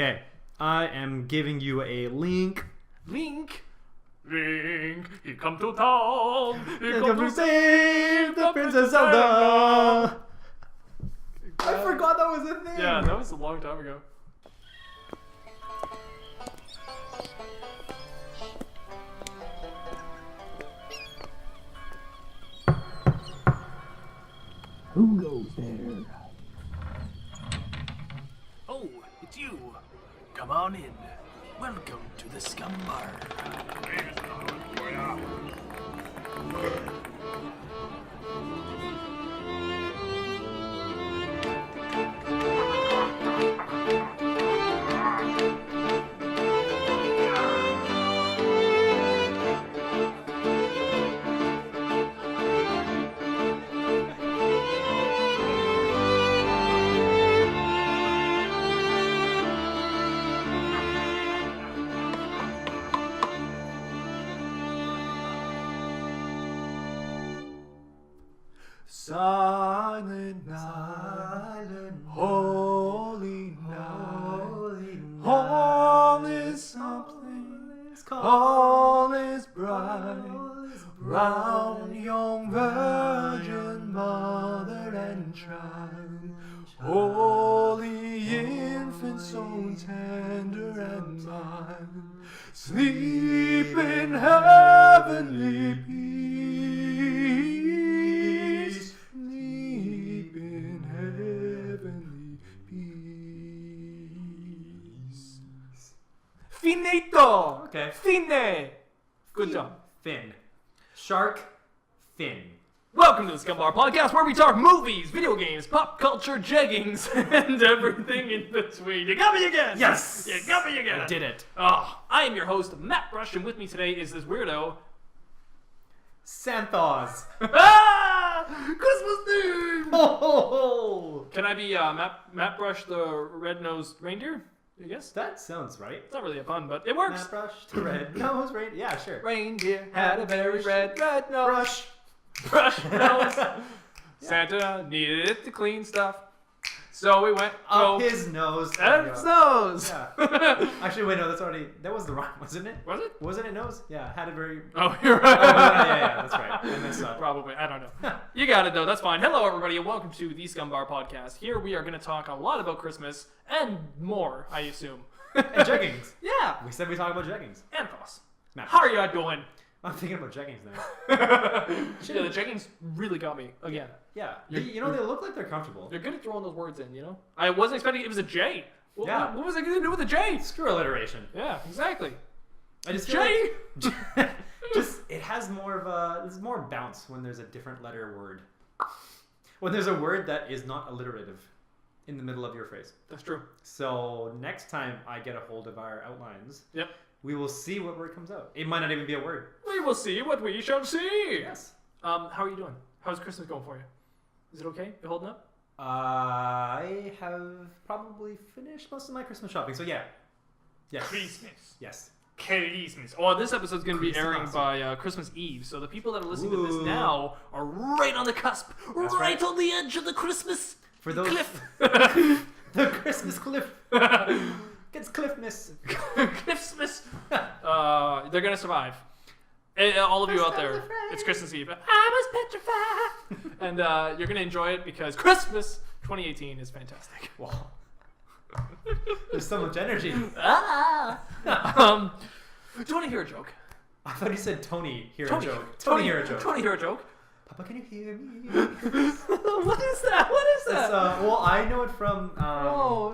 Okay, I am giving you a link. Link, he come to town. He Come come to to save the Princess Zelda. I forgot that was a thing. Yeah, that was a long time ago. Who goes there? Oh, it's you. Come on in. Welcome to the Scumm Bar. Silent night, holy night, all is something, all is bright, round young virgin mother and child, holy infant so tender and mild, sleep in heavenly peace. Finito! Okay. Fine! Good job. Fin. Shark. Fin. Welcome to the Scumm Bar Podcast, where we talk movies, video games, pop culture, jeggings, and everything in between. You got me again! Yes! You got me again! I did it. Oh, I am your host, Mattbrush, and with me today is this weirdo... Anth0z. Ah! Christmas name! Ho ho ho! Can I be Mattbrush the red-nosed reindeer? I guess? That sounds right. It's not really a pun, but it works. Mattbrush to red nose, right? Yeah, sure. Reindeer had a very red nose. Brush. Brush nose. Santa needed it to clean stuff. So we went Up his nose. Anth0z. Yeah. Actually, wait, no, that was the wrong, wasn't it? Was it? Wasn't it nose? Yeah, had a very... Oh, you're right. yeah, that's right. I messed up. Probably. I don't know. You got it, though. That's fine. Hello, everybody, and welcome to the Scumm Bar Podcast. Here we are going to talk a lot about Christmas and more, I assume. And jeggings. Yeah. We said we talk about jeggings. Anth0z. Matt. How are you doing? I'm thinking about jeggings now. Yeah, the jeggings really got me again. Yeah. They look like they're comfortable. You're good at throwing those words in, you know? I wasn't expecting it was a J. Yeah. What was I going to do with a J? Screw alliteration. Yeah, exactly. I just J. Just it has more of a there's more bounce when there's a different letter word. When there's a word that is not alliterative in the middle of your phrase. That's true. So next time I get a hold of our outlines, Yep. we will see what word comes out. It might not even be a word. We will see what we shall see. Yes. How are you doing? How's Christmas going for you? Is it okay? You holding up? I have probably finished most of my Christmas shopping. So yeah. Yes. Christmas. Yes. Christmas. Oh, this episode's going to be airing Christmas. by Christmas Eve, so the people that are listening to this now are right on the cusp, right on the edge of the Christmas For those cliff. the Christmas cliff. Gets Cliffmas. Cliffmas. They're going to survive. All of you out there, it's Christmas Eve. I was petrified. And you're going to enjoy it because Christmas 2018 is fantastic. Wow. There's so much energy. Do you want to hear a joke? I thought you said Tony hear a joke. Tony hear a joke. Tony hear a joke? Papa, can you hear me? What is that? What is that? Well, I know it from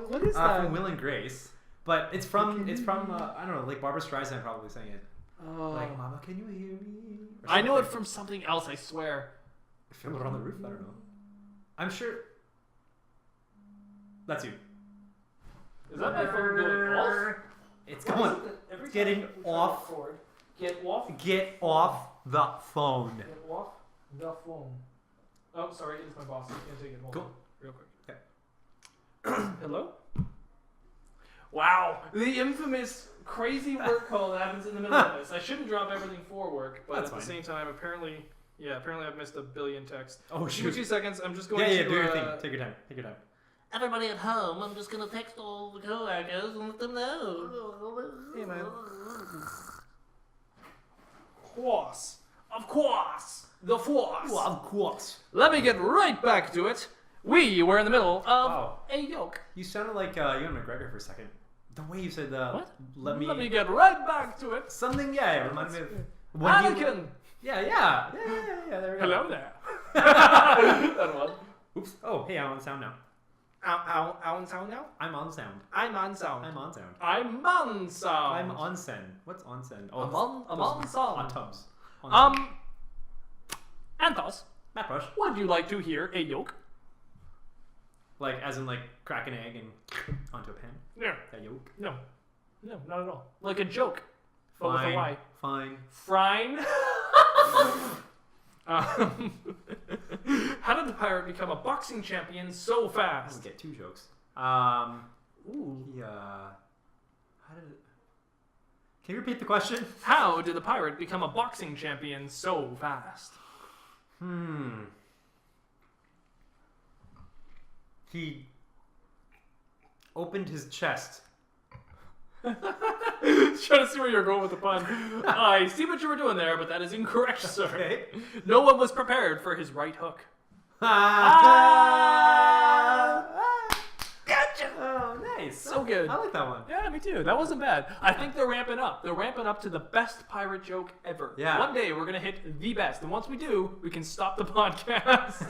what is that? from Will and Grace, but it's from I don't know, like Barbara Streisand probably sang it. Like, Mama, can you hear me? I know it from something else, I swear. Fiddler on the Roof? I don't know. I'm sure. That's you. Is that my phone going off? It's going. It's getting off. Get off. Get off the phone. Get off the phone. Oh, sorry, it's my boss. He's gonna take it. Hold Cool. on, real quick. Okay. Hello. Wow, the infamous crazy work call that happens in the middle of this. I shouldn't drop everything for work, but That's at the fine. same time, apparently I've missed a billion texts. Oh Give me shoot. 2 seconds. I'm just going Yeah, to. do your thing. Take your time. Take your time. everybody at home, I'm just gonna text all the co-workers and let them know. Hey, man. Of course. The force. Well, of course. Let me get right back to it. We were in the middle of a yoke. You sounded like Ewan McGregor for a second. The way you said What? Let me get right back to it. something. Yeah, it reminded me of Anakin. Yeah. There we go. Hello there. That one. Oops. Oh, hey, I'm on sound now. On sound now? I'm on sound. I'm on sound. I'm on sound. I'm on sound. I'm on send. What's on send? Oh, I'm on sound. On tubs. On send. Anth0z, Mattbrush. would you like to hear a yoke? Like, as in, like, crack an egg and onto a pan. Yeah. That yolk. No, not at all. Like a joke. But with a Y. Fine. Frine. How did the pirate become a boxing champion so I fast? would get 2 jokes. Ooh. Yeah. How did it... Can you repeat the question? How did the pirate become a boxing champion so fast? He opened his chest. Trying to see where you're going with the pun. I see what you were doing there, but that is incorrect, sir. Okay. No one was prepared for his right hook. Gotcha! Oh, nice. So good. I like that one. Yeah, me too. That wasn't bad. I think they're ramping up. They're ramping up to the best pirate joke ever. Yeah. One day we're going to hit the best. And once we do, we can stop the podcast.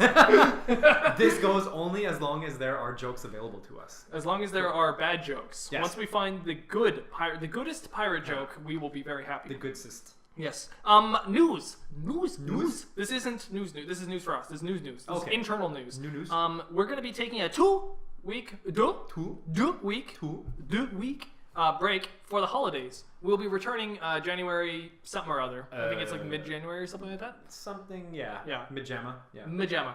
This goes only as long as there are jokes available to us. As long as there are bad jokes. Yes. Once we find the goodest pirate joke, we will be very happy. The good cyst. Yes. News. This isn't news. This is news for us. This is news. This is Okay. internal news. New news. We're going to be taking a 2-week break for the holidays. We'll be returning January something or other. I think it's like mid-January or something like that. Something, yeah. Yeah. Mid-jamma. Yeah. Mid-Jamma.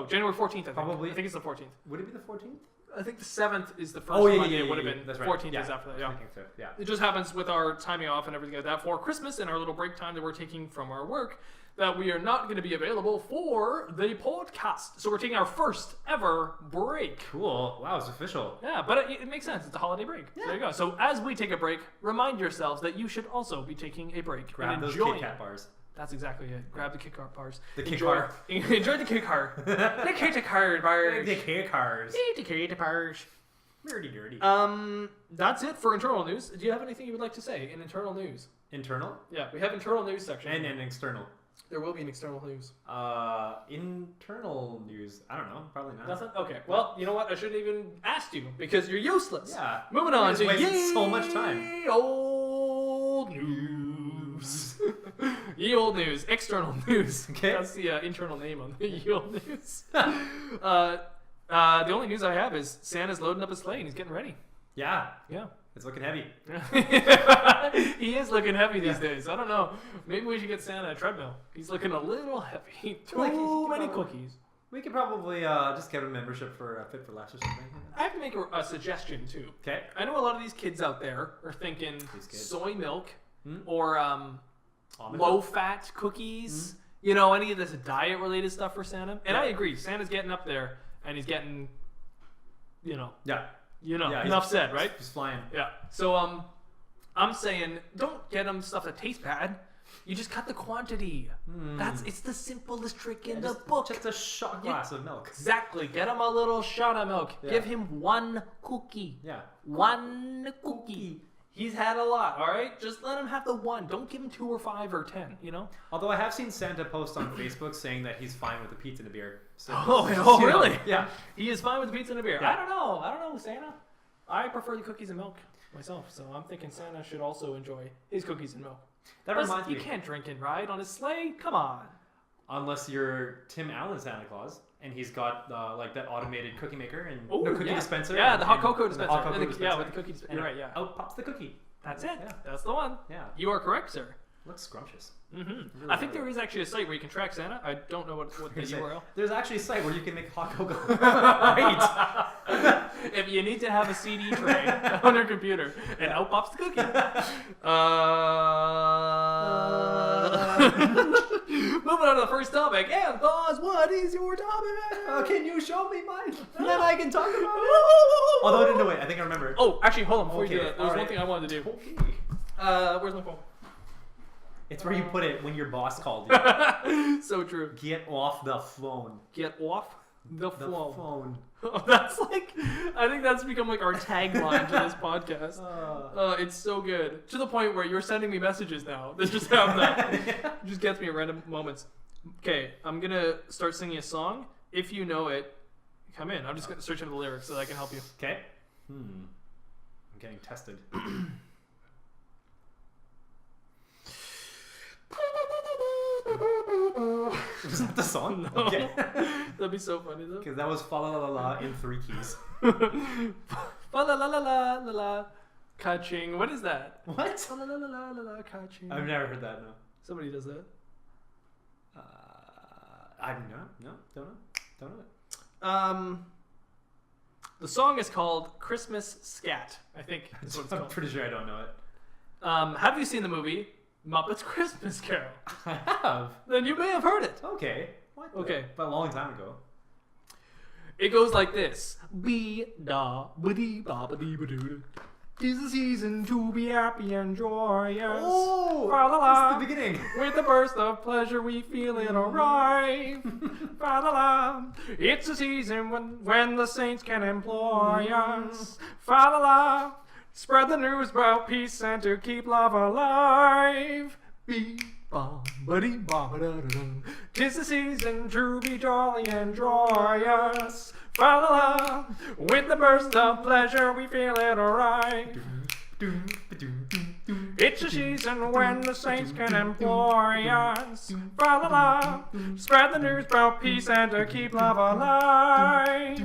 January 14th, I think. Probably. I think it's the 14th. Would it be the 14th? I think the 7th is the first Monday. It would have been. That's right. 14th Yeah. is after that, yeah. Thinking so, yeah. It just happens with our timing off and everything like that for Christmas and our little break time that we're taking from our work that we are not going to be available for the podcast. So we're taking our first ever break. Cool. Wow, it's official. Yeah, but it makes sense. It's a holiday break. Yeah. There you go. So as we take a break, remind yourselves that you should also be taking a break. Grab and those enjoy Kit Kat bars. That's exactly it. Grab the Kit Kat bars. The Kit enjoy, Kat. enjoy the Kit Kat. The Kit Kat bars. The Kit Kars. The Kit Kat bars. Dirty. That's it for internal news. Do you have anything you would like to say in internal news? Internal? Yeah, we have internal news section. And external. There will be an external news. Internal news. I don't know. Probably not. Nothing? Okay. Well, you know what? I shouldn't even ask you because you're useless. Yeah. Moving on Just to wasted so much time. Old news. Ye old news. External news. Okay. That's the internal name on the ye old news. The only news I have is Santa's loading up his sleigh and he's getting ready. Yeah. Yeah. It's looking heavy. He is looking heavy these days. I don't know. Maybe we should get Santa a treadmill. He's looking a little heavy. Too many cookies. We could probably just get a membership for Fit for Less or something. I have to make a suggestion too. Okay. I know a lot of these kids out there are thinking soy milk or Almond low-fat cookies. You know, any of this diet-related stuff for Santa. And I agree. Santa's getting up there and he's getting, Yeah. enough said, right? He's flying. Yeah. So I'm saying don't get them stuff that tastes bad. You just cut the quantity. It's the simplest trick in the book. Just a shot glass of milk. Exactly. Get him a little shot of milk. Yeah. Give him one cookie. Yeah. One cookie. He's had a lot, all right? Just let him have the one. Don't give him 2 or 5 or 10, you know? Although I have seen Santa post on Facebook saying that he's fine with the pizza and a beer. So Really? Yeah. He is fine with the pizza and a beer. Yeah. I don't know, Santa. I prefer the cookies and milk myself, so I'm thinking Santa should also enjoy his cookies and milk. That Plus, reminds me. you can't drink and ride on his sleigh. Come on. Unless you're Tim Allen Santa Claus and he's got like that automated cookie maker and Ooh, cookie dispenser. Yeah, the hot and cocoa the dispenser. hot cocoa dispenser. Yeah, with the cookie dispenser. And You're right, yeah. Out pops the cookie. That's it. Yeah. That's the one. Yeah. You are correct, sir. Looks scrumptious. Mm-hmm. I think there is actually a site where you can track Santa. I don't know what the URL. There's actually a site where you can make hot cocoa. Right. If you need to have a CD tray on your computer, and out pops the cookie. Moving on to the first topic. Anth0z, what is your topic? Can you show me mine? And then I can talk about it. Although, no, wait, I think I remember. Oh, actually, hold on. Before you do Okay, that, there's one thing I wanted to do. Where's my phone? It's where you put it when your boss called you. So true. Get off the phone. Get off the phone. phone. Oh, that's like, I think that's become like our tagline to this podcast. It's so good. To the point where you're sending me messages now that just have that. It just gets me at random moments. Okay, I'm going to start singing a song. If you know it, come in. I'm just going to search into the lyrics so that I can help you. Okay. I'm getting tested. Was that the song? No. Okay. That'd be so funny though. Because that was fa la la la in 3 keys. Fa la la la la la la. Ka-ching. What is that? What? Fa la la la la la la. Ka-ching. I've never heard that, no. Somebody does that. I don't know it. The song is called Christmas Scat. I think is what it's I'm called. pretty sure I don't know it. Have you seen the movie Muppets Christmas Carol? I have. Then you may have heard it. Okay. What? Okay. But a long time ago. It goes like this: Be da ba dee ba ba dee ba doo. 'Tis the season to be happy and joyous. Oh, Fa la la. that's the beginning. With a burst of pleasure, we feel it arrive. Fa la la. It's a season when the saints can employ us. Fa la la. Spread the news about peace and to keep love alive. Be ba ba dee ba ba da da da. 'Tis the season to be jolly and joyous. Fa la la. With the burst of pleasure, we feel it arrive. It's a season when the saints can employ us. Fa la la. Spread the news about peace and to keep love alive.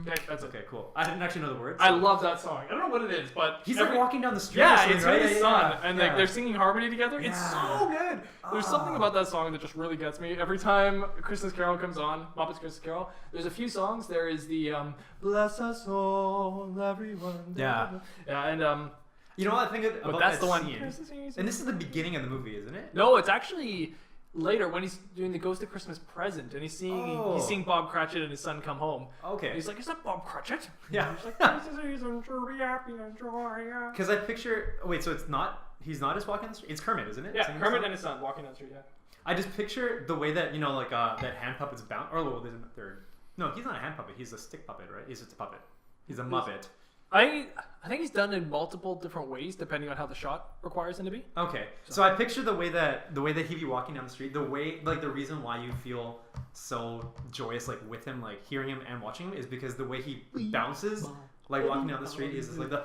Okay, that's it. Okay, cool. I didn't actually know the words. I love that song. I don't know what it is, but He's like walking down the street. or yeah, something, it's right? with his son, and like Yeah. they're singing harmony together. It's Yeah. so good. There's something about that song that just really gets me. Every time Christmas Carol comes on, Muppets Christmas Carol, there's a few songs. There is the Bless Us All, Everyone. Yeah. Yeah, and You know what I think about but that's that the one. scene? And this is the beginning of the movie, isn't it? No, it's actually later when he's doing the Ghost of Christmas Present, and he's seeing Bob Cratchit and his son come home. Okay. And he's like, "Is that Bob Cratchit?" Yeah. He's like, "This is a season to be happy and joyous." Because I picture. Wait, so it's not. He's not just walking on the street. It's Kermit, isn't it? Yeah, Singing the Kermit song? and his son walking down the street. Yeah. I just picture the way that like that hand puppets bounce. Or well, there's a third. No, he's not a hand puppet. He's a stick puppet, right? He's just a puppet. He's a Muppet. I think he's done in multiple different ways depending on how the shot requires him to be. Okay, so I picture the way that he'd be walking down the street, the way like the reason why you feel so joyous like with him, like hearing him and watching him, is because the way he bounces, like walking down the street, is just like the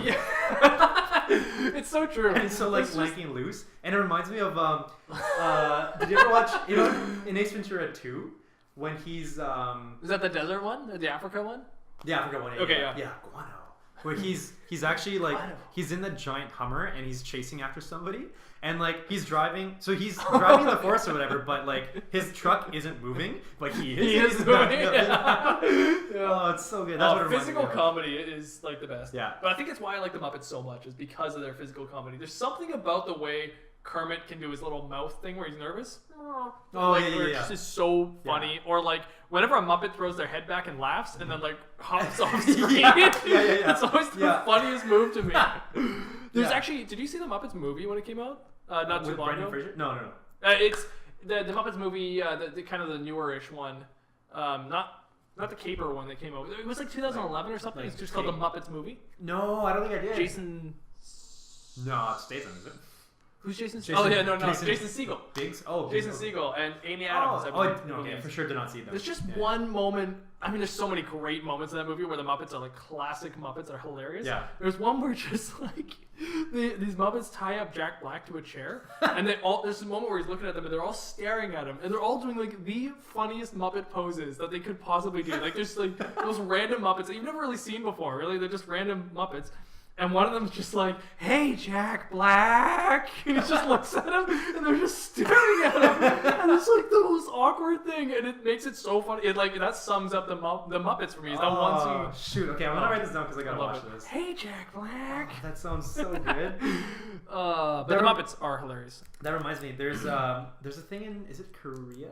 Yeah. It's so true. and so like lanking loose, and it reminds me of did you ever watch in Ace Ventura 2 when he's Is that the desert one? The Africa one? the Africa one? Okay, yeah, guano. Where he's actually like he's in the giant Hummer and he's chasing after somebody, and like he's driving in the forest or whatever, but like his truck isn't moving, but he is. He is He's moving. backing up. Yeah. Oh, it's so good. That's what it reminds physical me of. comedy is like the best. Yeah. But I think it's why I like the Muppets so much is because of their physical comedy. There's something about the way Kermit can do his little mouth thing where he's nervous. Oh, Like, yeah, where it yeah. just is so funny. Or like whenever a Muppet throws their head back and laughs and then like hops off screen. Yeah. It's always the funniest move to me. There's Yeah. actually, did you see the Muppets movie when it came out? Not too With long Brendan ago. Fraser? No. It's the Muppets movie, the kind of the newer-ish one. Not the Caper one that came out. It was like 2011 or something. Like It's just called the Muppets movie. No, I don't think I did. Jason. No, it's Statham, is it? Who's Jason? Jason- Oh yeah, no, Jason- Jason Segel. Biggs? Oh, Jason Biggs. Segel and Amy Adams. I believe, no, the yeah, names. for sure did not see them. There's just Yeah. one moment. I mean, there's so many great moments in that movie where the Muppets are like classic Muppets that are hilarious. Yeah. There's one where just like these Muppets tie up Jack Black to a chair, and there's a moment where he's looking at them, and they're all staring at him, and they're all doing like the funniest Muppet poses that they could possibly do. Like there's like those random Muppets that you've never really seen before. Really, they're just random Muppets. And one of them's just like, "Hey, Jack Black," and he just looks at him, and they're just staring at him, and it's like the most awkward thing, and it makes it so funny. It like that sums up the Muppets for me. Is that one scene? Shoot. Okay, I'm gonna write this down because I gotta love watch it. this. Hey, Jack Black. That sounds so good. But the Muppets are hilarious. That reminds me. There's a thing in, is it Korea?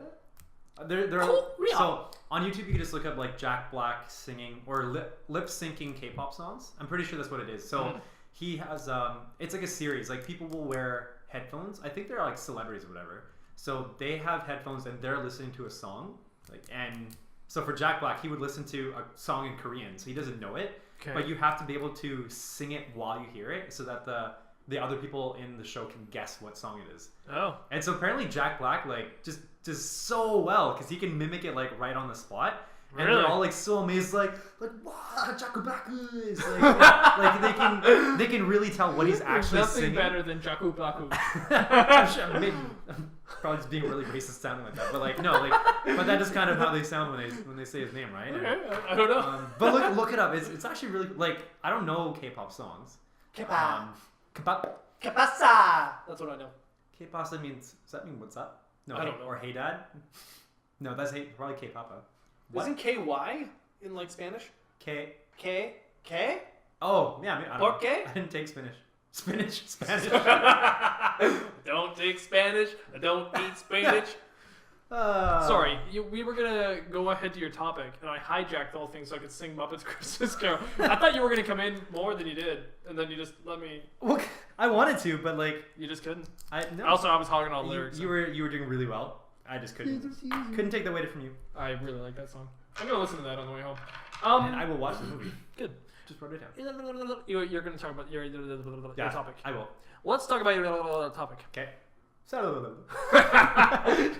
There are, Korea. so on YouTube you can just look up like Jack Black singing or lip syncing K-pop songs. I'm pretty sure that's what it is. So he has it's like a series. Like people will wear headphones. I think they're like celebrities or whatever. So they have headphones and they're listening to a song. Like, and so for Jack Black, he would listen to a song in Korean, so he doesn't know it. Okay. But you have to be able to sing it while you hear it, so that the other people in the show can guess what song it is. Oh. And so apparently Jack Black like just does so well because he can mimic it like right on the spot. And Really? they're all like so amazed, like wow, Jack Black is like they can really tell what he's actually Nothing singing. better than Jaku Blaku. I'm probably just being really racist sounding like that, but like no, like but that is kind of how they sound when they say his name, right? Okay, I don't know. But look it up. It's actually really like I don't know K-pop songs. K-pop. K-pop. ¿Qué pasa? That's what I know. K-pop means, does that mean what's up? No, I don't know. Or hey dad? No, that's probably K-papa. What? Isn't KY in like Spanish? K. K? Oh, yeah, I mean, I don't Por know. qué? I didn't take Spanish. Spanish. Don't take Spanish. I don't eat spinach. Sorry, we were gonna go ahead to your topic, and I hijacked the whole thing so I could sing Muppets Christmas Carol. I thought you were gonna come in more than you did, and then you just let me. Well, I wanted to, but like You just couldn't. no. Also, I was hogging all the lyrics. You were doing really well. I just couldn't take the weight from you. I really like that song. I'm gonna listen to that on the way home. And I will watch the movie. Good. Just wrote it down. You're gonna talk about your topic. I will. Let's talk about your topic. Okay. So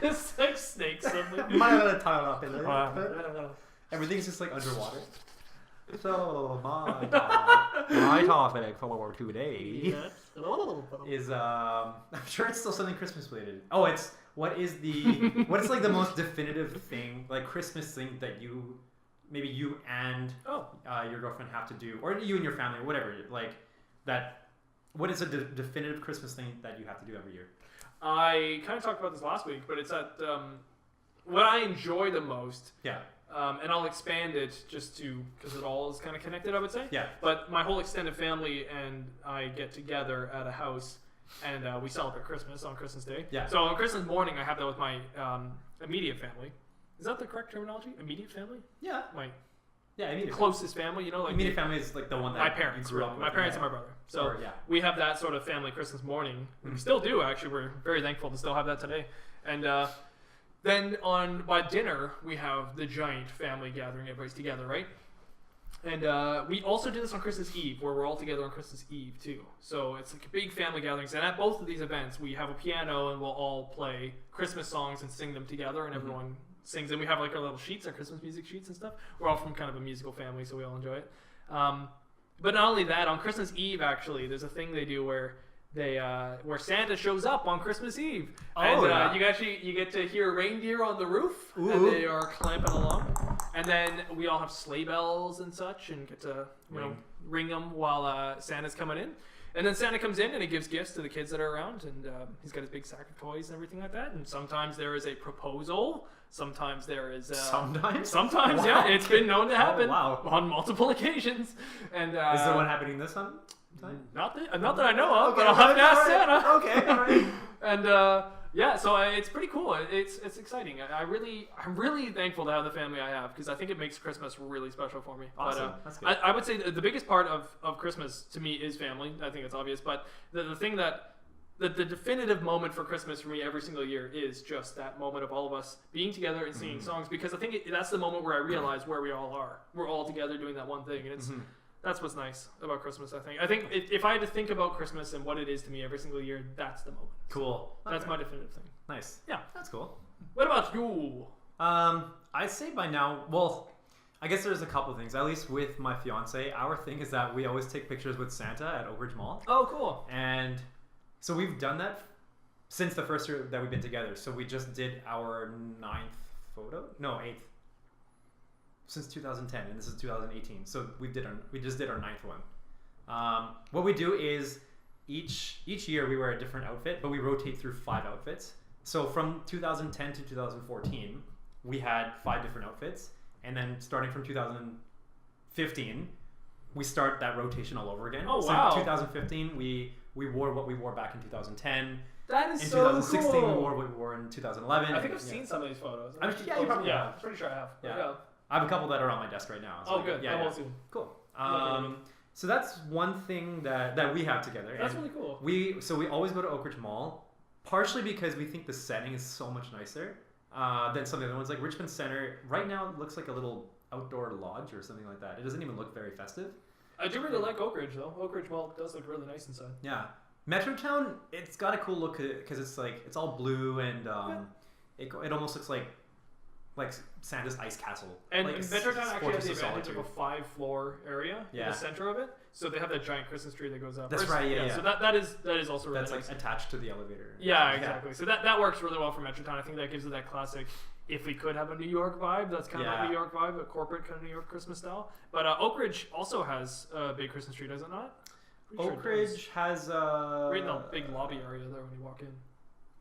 Just like snakes. everything's just like underwater. So my topic for today is I'm sure it's still something Christmas related. Oh, it's what's like the most definitive thing, like Christmas thing that you and your girlfriend have to do, or you and your family or whatever, like that. What is a definitive Christmas thing that you have to do every year? I kind of talked about this last week, but it's that what I enjoy the most. Yeah. And I'll expand it just because it all is kind of connected, I would say. Yeah. But my whole extended family and I get together at a house, and we celebrate Christmas on Christmas Day. Yeah. So on Christmas morning, I have that with my immediate family. Is that the correct terminology? Immediate family? Yeah. Immediate closest family, you know, like immediate family is like the one that my parents you grew up with. My parents and my brother. So we have that sort of family Christmas morning. We still do, actually. We're very thankful to still have that today. And then by dinner, we have the giant family gathering. Everybody's together, right? And we also do this on Christmas Eve, where we're all together on Christmas Eve, too. So it's like a big family gatherings. And at both of these events, we have a piano, and we'll all play Christmas songs and sing them together, and everyone sings. And we have like our little sheets, our Christmas music sheets and stuff. We're all from kind of a musical family, so we all enjoy it. But not only that, on Christmas Eve, actually, there's a thing they do where where Santa shows up on Christmas Eve, and you get to hear reindeer on the roof, and they are clamping along, and then we all have sleigh bells and such, and get to ring them while Santa's coming in, and then Santa comes in and he gives gifts to the kids that are around, and he's got his big sack of toys and everything like that, and sometimes there is a proposal. Sometimes there is. Sometimes, wow. Yeah, it's been known to happen on multiple occasions. And is there one happening this time? Not that I know of, but I'll have to ask Santa. Okay, all right. And so it's pretty cool. It's exciting. I'm really thankful to have the family I have, because I think it makes Christmas really special for me. Awesome. That's good. I would say the biggest part of Christmas to me is family. I think it's obvious, but the thing that the definitive moment for Christmas for me every single year is just that moment of all of us being together and singing songs, because I think that's the moment where I realize where we all are. We're all together doing that one thing, and it's that's what's nice about Christmas, I think. I think if I had to think about Christmas and what it is to me every single year, that's the moment. Cool. That's my definitive thing. Nice. Yeah. That's cool. What about you? I'd say by now, well, I guess there's a couple of things. At least with my fiance, our thing is that we always take pictures with Santa at Oak Ridge Mall. Oh, cool. And so we've done that since the first year that we've been together. So we just did our 8th. Since 2010, and this is 2018. So we just did our 9th one. What we do is each year we wear a different outfit, but we rotate through 5 outfits. So from 2010 to 2014, we had 5 different outfits, and then starting from 2015, we start that rotation all over again. Oh, so wow. in 2015, we wore what we wore back in 2010. That is In so 2016, cool. we wore what we wore in 2011. I think I've seen some of these photos. I mean, yeah, you probably yeah, have. I'm pretty sure I have. Yeah. I have a couple that are on my desk right now. Oh, good. Yeah, I yeah. will soon. Cool. Okay. So that's one thing that we have together. That's And really cool. we always go to Oak Ridge Mall, partially because we think the setting is so much nicer than some of the other ones. Like Richmond Center, right now it looks like a little outdoor lodge or something like that. It doesn't even look very festive. I do really like Oak Ridge though. Oak Ridge Mall does look really nice inside. Yeah, Metrotown, it's got a cool look because it's all blue and it almost looks like Santa's ice castle. And like Metrotown actually has the Fortress of advantage of a Solitude. 5-floor area in Yeah. the center of it. So they have that giant Christmas tree that goes up. That's right, yeah. So that is also really That's nice. like attached to the elevator. Yeah, exactly. So that works really well for Metrotown. I think that gives it that classic. If we could have a New York vibe, that's kind of like New York vibe, a corporate kind of New York Christmas style. But Oak Ridge also has a big Christmas tree, does it not? Pretty sure Oak it does. Ridge has Right in the big lobby area there when you walk in.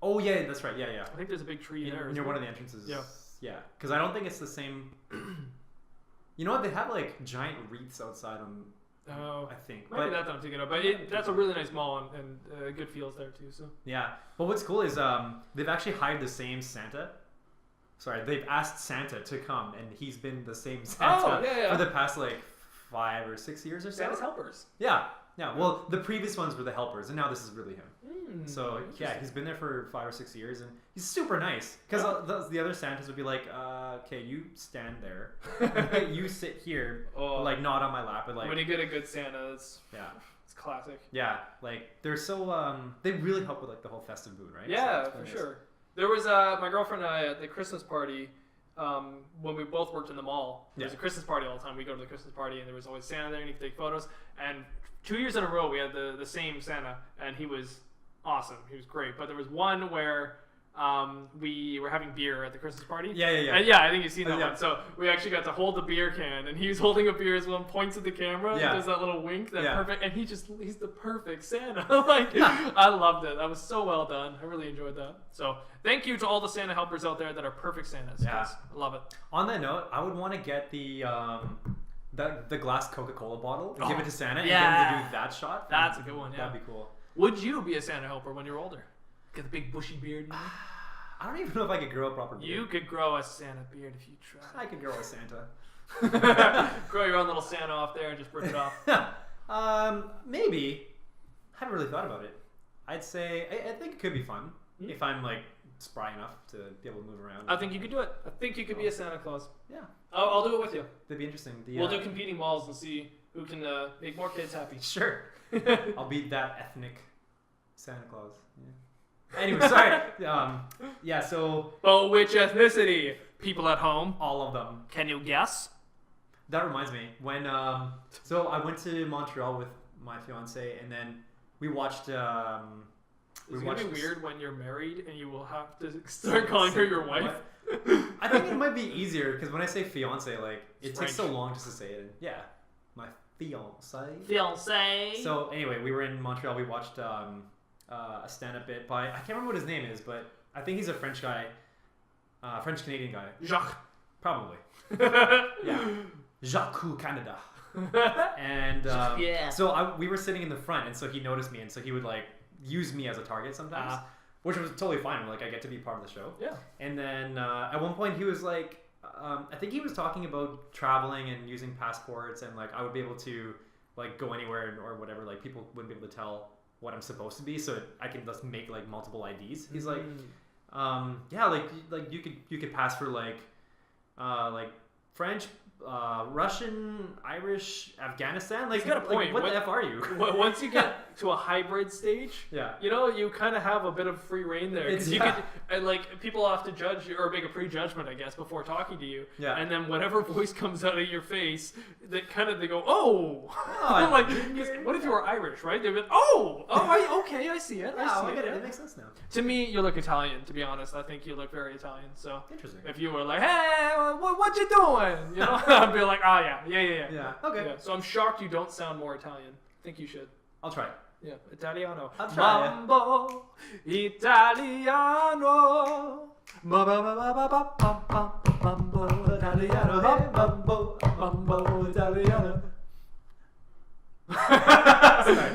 Oh yeah, that's right. Yeah, yeah. I think there's a big tree there. Near one of the entrances. Yeah. Yeah, because I don't think it's the same. You know what? They have like giant wreaths outside them. Oh, I think. maybe But that's what I'm thinking of. But that's a really nice mall and good feels there too. So yeah, but what's cool is they've actually hired the same Santa. Sorry, they've asked Santa to come, and he's been the same Santa for the past like 5 or 6 years or so. Santa's helpers. Yeah, yeah. Well, the previous ones were the helpers, and now this is really him. So yeah, interesting. he's been there for 5 or 6 years, and he's super nice. Because the other Santas would be like, okay, you stand there, you sit here, like not on my lap, but like when you get a good Santa, it's classic. yeah, like they're so they really help with like the whole festive mood, right? Yeah, So it's for nice. sure. There was my girlfriend and I at the Christmas party when we both worked in the mall. There was a Christmas party all the time. We go to the Christmas party, and there was always Santa there, and you could take photos. And 2 years in a row, we had the same Santa, and he was awesome. He was great. But there was one where we were having beer at the Christmas party. Yeah. And yeah, I think you've seen that Yeah. one. So we actually got to hold the beer can, and he was holding a beer as well, and points at the camera, and does that little wink, perfect, and he's the perfect Santa. Like, I loved it. That was so well done. I really enjoyed that. So thank you to all the Santa helpers out there that are perfect Santas. Yeah. I love it. On that note, I would want to get the glass Coca-Cola bottle and give it to Santa and get him to do that shot. That's a good one. Yeah. That'd be cool. Would you be a Santa helper when you're older? Get the big bushy beard. You know? I don't even know if I could grow a proper beard. You could grow a Santa beard if you tried. I could grow a Santa. Grow your own little Santa off there and just rip it off. Maybe. I haven't really thought about it. I'd say I think it could be fun if I'm like spry enough to be able to move around. I think you could do it. I think you could be a Santa Claus. Yeah, I'll do it with you. that'd be interesting. We'll do competing malls and see who can make more kids happy. Sure. I'll be that ethnic Santa Claus. Yeah. Anyway, sorry. Yeah. So Oh, which ethnicity? People at home, all of them. can you guess? That reminds me when so I went to Montreal with my fiance, and then we watched. It's gonna be weird when you're married and you will have to start calling her your wife. I think it might be easier because when I say fiance, like it It's takes so French. long just to say it. Yeah, my fiance. Fiance. So anyway, we were in Montreal. We watched a stand-up bit by I can't remember what his name is, but I think he's a French guy, French Canadian guy, Jacques. probably. Yeah, Jacques Canada. And Yeah. so we were sitting in the front, and so he noticed me, and so he would like use me as a target sometimes, which was totally fine. Like I get to be part of the show. Yeah. And then at one point he was like, I think he was talking about traveling and using passports, and like I would be able to like go anywhere or whatever. Like people wouldn't be able to tell what I'm supposed to be, so I can just make like multiple IDs. He's like, yeah, like you could pass for like French, Russian, Irish, Afghanistan. Like, He's got a point. What the F are you? Once you get to a hybrid stage, Yeah. you know, you kind of have a bit of free reign there. 'Cause you could, and like people have to judge you or make a prejudgment, I guess, before talking to you. Yeah. And then whatever voice comes out of your face, that kind of they go, oh, I like, didn't hear 'cause what if you were Irish, right? They'd be like, okay, I see it. Yeah, I I see get it. it. Yeah. It makes sense now. To me, you look Italian. To be honest, I think you look very Italian. So Interesting. if you were like, hey, what you doing? You know, I'd be like, oh yeah. Yeah. Okay. Yeah, so I'm shocked you don't sound more Italian. think you should. I'll try. Yeah, Italiano. I'll try. Mambo Italiano. Mambo Italiano. Mambo Italiano.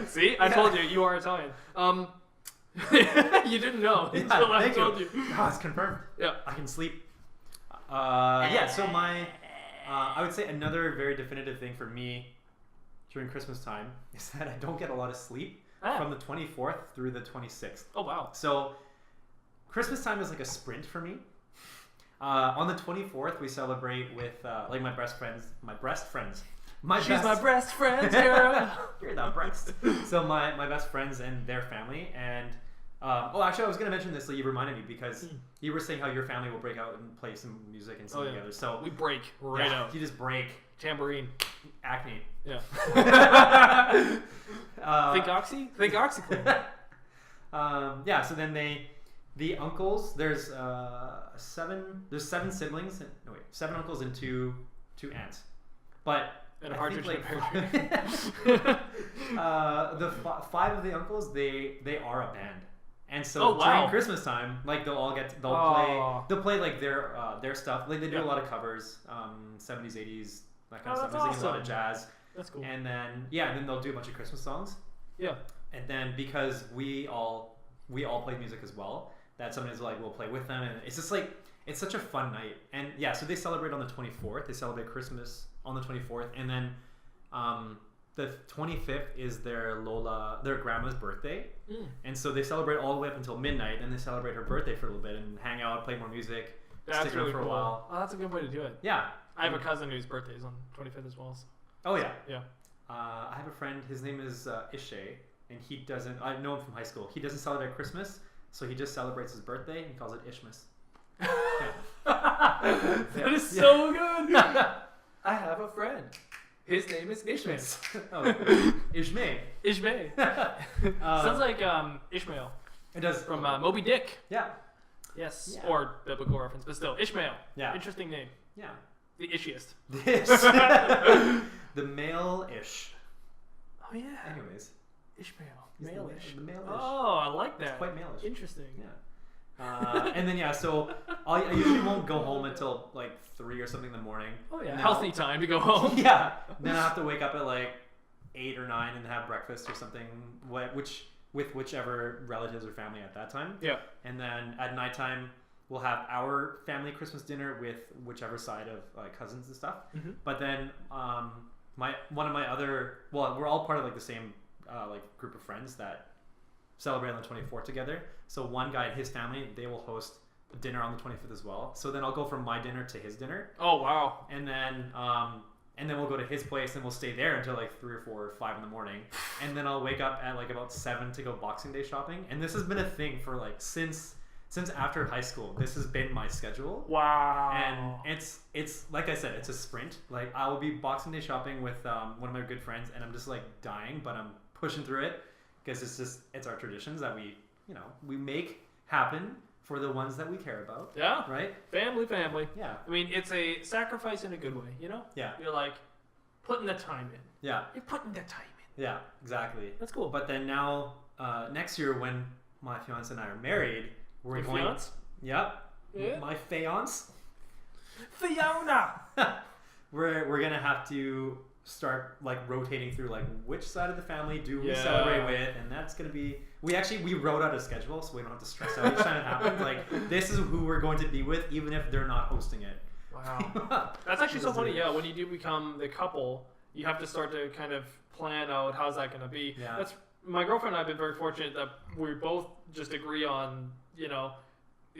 See, I told you, you are Italian. You didn't know until I told you. Oh, it's confirmed. Yeah. I can sleep. So I would say another very definitive thing for me during Christmas time is that I don't get a lot of sleep from the 24th through the 26th. Oh, wow. So Christmas time is like a sprint for me. On the 24th, we celebrate with like my best friends. She's my best friend, girl. You're the breast. So my best friends and their family. And actually, I was gonna mention this. So you reminded me because you were saying how your family will break out and play some music and sing together. So we break out. You just break. Tambourine. Acne. Yeah. Think Oxy? Think OxyClean. So then the uncles. There's seven siblings. Seven uncles and two aunts. But and a hard to like, the five of the uncles they are a band. And so during Christmas time, like they'll play like their stuff. Like they do a lot of covers, 70s, 80s, that kind of stuff. Awesome. A lot of jazz. That's cool. And then then they'll do a bunch of Christmas songs. Yeah. And then because we all play music as well, that sometimes like we'll play with them, and it's just like it's such a fun night. And so they celebrate on the 24th. They celebrate Christmas on the 24th, and then the 25th is their grandma's birthday, and so they celebrate all the way up until midnight, and they celebrate her birthday for a little bit and hang out, play more music, stick around for a while. Oh, that's a good way to do it. Yeah, I have a cousin whose birthday is on 25th as well. So. Oh yeah, yeah. I have a friend. His name is Ishay, and he doesn't. I know him from high school. He doesn't celebrate Christmas, so he just celebrates his birthday and calls it Ishmas. That is so good. I have a friend. His name is Ishmael. Ishmael. Ishmael. Sounds like Ishmael. It does. From Moby Dick. Yeah. Yes. Yeah. Or biblical reference, but still. Ishmael. Yeah. Interesting name. Yeah. The ishiest. The male-ish. Oh, yeah. Anyways. Ishmael. Male-ish. The male-ish. Oh, I like that. It's quite male-ish. Interesting. Yeah. And then so I usually won't go home until like 3 or something in the morning. Oh yeah, healthy time to go home. Yeah. Then I have to wake up at like 8 or 9 and have breakfast or something, with whichever relatives or family at that time. Yeah. And then at nighttime we'll have our family Christmas dinner with whichever side of cousins and stuff. Mm-hmm. But then we're all part of like the same group of friends that celebrate on the 24th together. So one guy and his family, they will host a dinner on the 25th as well. So then I'll go from my dinner to his dinner. Oh wow! And then we'll go to his place and we'll stay there until like 3 or 4 or 5 in the morning. And then I'll wake up at like about 7 to go Boxing Day shopping. And this has been a thing for like since after high school. This has been my schedule. Wow! And it's like I said, it's a sprint. Like I will be Boxing Day shopping with one of my good friends, and I'm just like dying, but I'm pushing through it. Because it's our traditions that we make happen for the ones that we care about. Yeah. Right? Family. Yeah. I mean, it's a sacrifice in a good way, Yeah. You're like putting the time in. Yeah. You're putting the time in. Yeah, exactly. That's cool. But then now, next year when my fiance and I are married, we're Your going... fiance? Yep. Yeah. My fiance. Fiona! We're going to have to start like rotating through like which side of the family do we celebrate with, and that's gonna be we wrote out a schedule so we don't have to stress out each time it happens. Like this is who we're going to be with even if they're not hosting it. Wow. That's actually so funny. Yeah, when you do become the couple, you have to start to kind of plan out how's that gonna be. Yeah. That's my girlfriend and I've been very fortunate that we both just agree on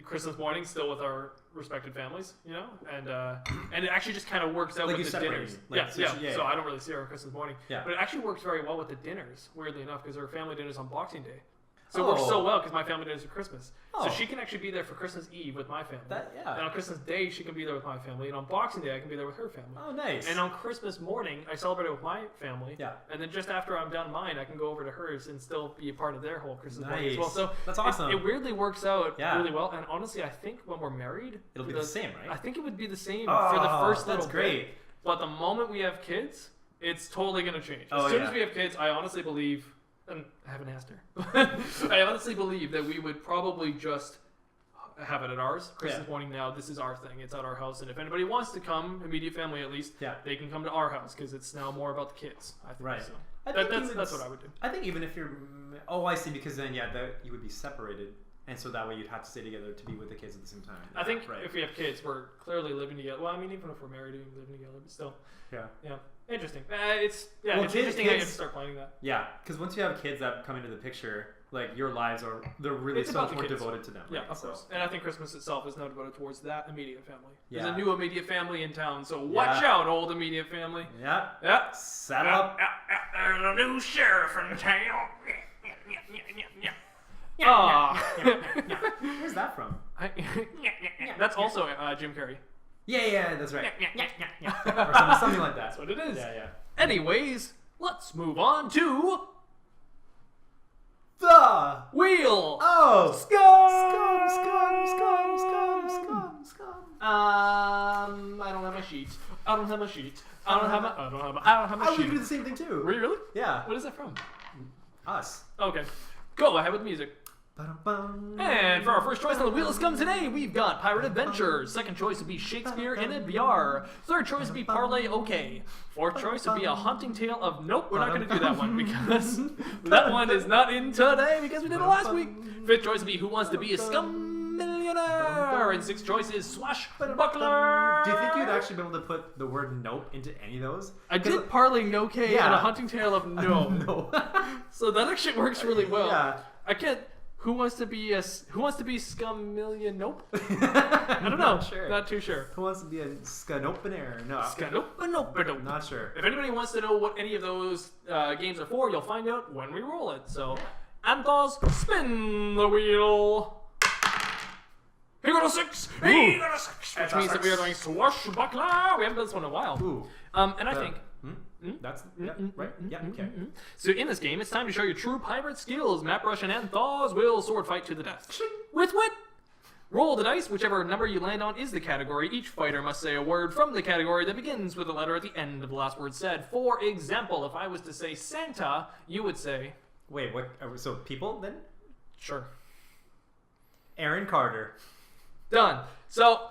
Christmas morning still with our respected families, and it actually just kind of works out like with the dinners. So I don't really see her Christmas morning. Yeah. But it actually works very well with the dinners, weirdly enough, because her family dinner's on Boxing Day. So it works so well because my family dinner's for Christmas. So she can actually be there for Christmas Eve with my family. And on Christmas Day, she can be there with my family. And on Boxing Day, I can be there with her family. Oh, nice. And on Christmas morning, I celebrate it with my family. Yeah. And then just after I'm done mine, I can go over to hers and still be a part of their whole Christmas morning as well. So that's awesome. It weirdly works out really well. And honestly, I think when we're married... It'll be the same, right? I think it would be the same for the first little bit. Great. But the moment we have kids... It's totally gonna change. Oh, As soon yeah. as we have kids, I honestly believe, and I haven't asked her, I honestly believe that we would probably just have it at ours. Chris is pointing now, this is our thing. It's at our house, and if anybody wants to come, immediate family at least, they can come to our house because it's now more about the kids. I think. Right. So. That's what I would do. I think even if you're... Oh, I see, because then, you would be separated, and so that way you'd have to stay together to be with the kids at the same time. I think if we have kids, we're clearly living together. Well, I mean, even if we're married, we're living together, but still. Yeah. Yeah. Interesting. It's interesting how you have to start planning that. Yeah, because once you have kids that come into the picture, like, your lives they're really so much more devoted to them. Yeah, right? of course. And I think Christmas itself is now devoted towards that immediate family. Yeah. There's a new immediate family in town, so watch out, old immediate family. Yeah. Yeah. Saddle up. There's a new sheriff in town. Where's that from? That's also Jim Carrey. Yeah, that's right. Or something like that. That's what it is. Yeah. Anyways, let's move on to The Wheel. Oh, scum. I don't have my sheet. I don't have my sheet. I don't have my I sheet. would do the same thing too. Were you really? Yeah. What is that from? Us. Okay. Go ahead with music. Ba-dum-bum. And for our first choice on the Wheel of Scum today, we've got Pirate Adventures. Second choice would be Shakespeare in a VR. Third choice would be Parlay OK. Fourth choice would be A Haunting Tale of... Nope, we're not going to do that one because that one is not in today because we did it last week. Fifth choice would be Who Wants to Be a Scum Millionaire? And sixth choice is Swashbuckler. Do you think you'd actually be able to put the word nope into any of those? I did Parlay No K and A Haunting Tale of No. No. So that actually works really well. Yeah. I can't... Who wants to be Scum Million? Nope. I don't know. Not too sure. Who wants to be a scanopener? No. Scanope. Not sure. If anybody wants to know what any of those games are for, you'll find out when we roll it. So, Anth0z, spin the wheel. He got a 6. He got a 6. Which means that we are doing Swashbuckler. We haven't done this one in a while. Ooh. And I think... That's right. Yeah. Okay. So in this game, it's time to show your true pirate skills. Mattbrush and Anth0z will sword fight to the death. With wit. Roll the dice. Whichever number you land on is the category. Each fighter must say a word from the category that begins with a letter at the end of the last word said. For example, if I was to say Santa, you would say... Wait, what? So people then? Sure. Aaron Carter. Done. So,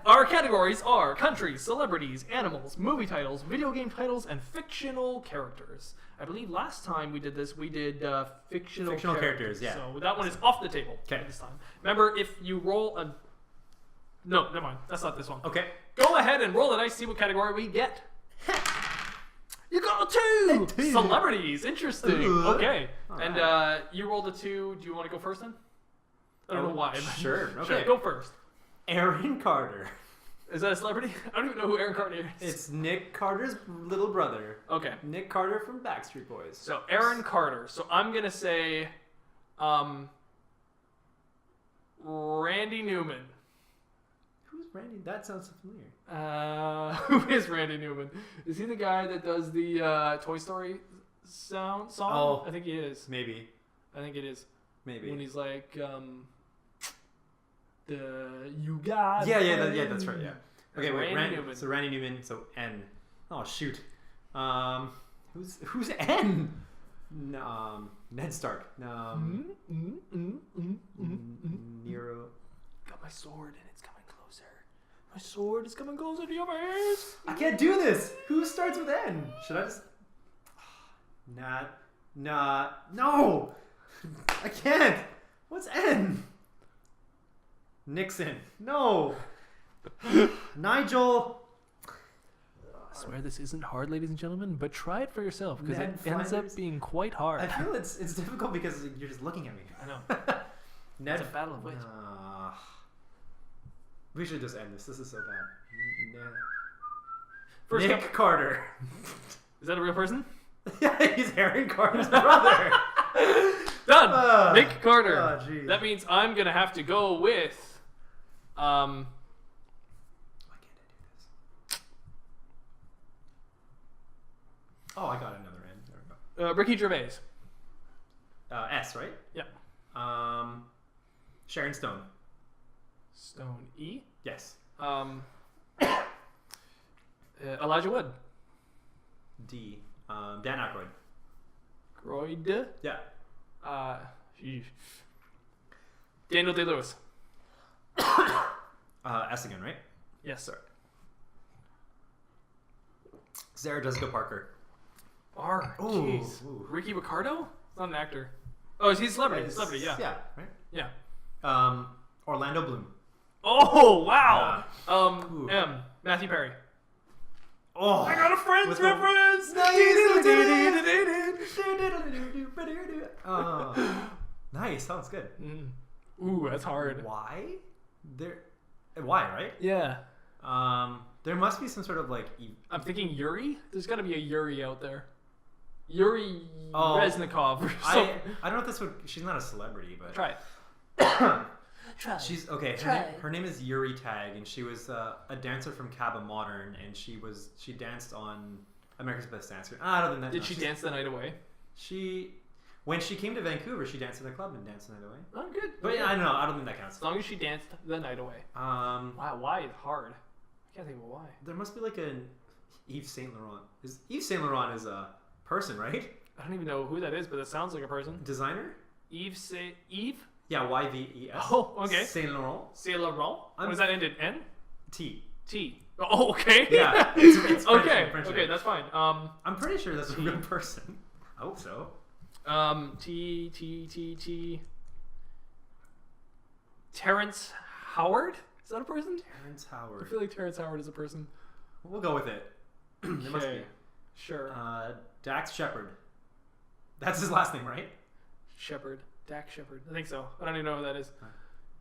our categories are countries, celebrities, animals, movie titles, video game titles, and fictional characters. I believe last time we did this, we did fictional characters. Yeah. So that one is off the table this time. Remember, if you roll a... No, never mind. That's not this one. Okay. Go ahead and roll the dice, see what category we get. You got a 2! Celebrities. Interesting. Okay. And you rolled a 2. Do you want to go first then? I don't know why. Sure. Okay. Sure, go first. Aaron Carter. Is that a celebrity? I don't even know who Aaron Carter is. It's Nick Carter's little brother. Okay. Nick Carter from Backstreet Boys. So Aaron Carter. So I'm gonna say, Randy Newman. Who's Randy? That sounds familiar. Who is Randy Newman? Is he the guy that does the Toy Story song? Oh, I think he is. Maybe. I think it is. Maybe. When he's like, you got. Yeah, that's right. Yeah. Okay, wait. Randy Newman. So Randy Newman. So N. Oh shoot. Who's N? Ned Stark. Nero. Got my sword and it's coming closer. My sword is coming closer to your face. I can't do this. Who starts with N? Should I just? No. I can't. What's N? Nixon. No. Nigel. I swear this isn't hard, ladies and gentlemen, but try it for yourself because Ned it ends Flanders. up being quite hard. I feel it's difficult because you're just looking at me. I know. Ned. It's a battle of wit. We should just end this. This is so bad. First Nick Carter. Is that a real person? Yeah, he's Aaron Carter's brother. Done. Nick Carter. Oh, geez. That means I'm gonna have to go with. Why can't I do this? Oh, I got another N. There we go. Ricky Gervais. S, right? Yeah. Sharon Stone. Stone E. Yes. Elijah Wood. D. Dan Aykroyd. Groyd. Yeah. Sheesh. Daniel Day-Lewis. S again, right? Yes, sir. Sarah Jessica Parker. R. Ooh, Jeez. ooh. Ricky Ricardo? He's not an actor. Oh, he's a celebrity. Is- Celebrity, yeah. Yeah, right? Yeah. Orlando Bloom. Oh, wow. Ooh. M. Matthew Perry. Oh, I got a Friends with reference! Nice, sounds good. Ooh, that's hard. Why? Why, right? Yeah. There must be some sort of like. I'm thinking Yuri. There's got to be a Yuri out there. Yuri Oh, Reznikov or I something. don't know if this would. She's not a celebrity, but Try it. Try. she's okay. Her name is Yuri Tag, and she was a dancer from Cabba Modern, and she danced on America's Best Dancer. Other than that, Did she dance the night away? When she came to Vancouver, she danced in a club and danced the night away. Oh, good. But yeah, I don't know. I don't think that counts. As long as she danced the night away. Wow, why is hard? I can't think of why. There must be like an Yves Saint Laurent. Yves Saint Laurent is a person, right? I don't even know who that is, but it sounds like a person. Designer? Eve? Yeah, Yves. Oh, okay. Saint Laurent. Saint Laurent? What does that end in? N? T. T. Oh, okay. Yeah. It's French, okay. French Okay, that's fine. I'm pretty sure that's a real person. I hope so. T. Terrence Howard? Is that a person? Terrence I Howard. feel like Terrence Howard is a person. We'll go with it. There must be. Sure. Dax Shepard. That's his last name, right? Shepard. Dax Shepard. I think so. I don't even know who that is.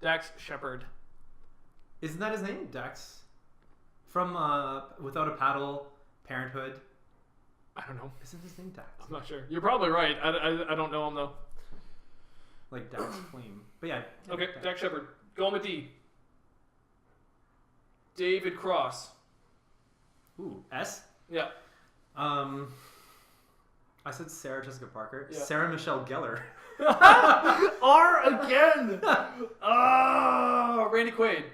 Dax Shepard. Isn't that his name? Dax? From Without a Paddle, Parenthood. I don't know. Isn't his name Dax? I'm not sure. You're probably right. I don't know him though. Like Dax Flame. But yeah. Okay, Dax Shepard. Going with D. David Cross. Ooh, S? Yeah. I said Sarah Jessica Parker. Yeah. Sarah Michelle Gellar. R again. Randy Quaid.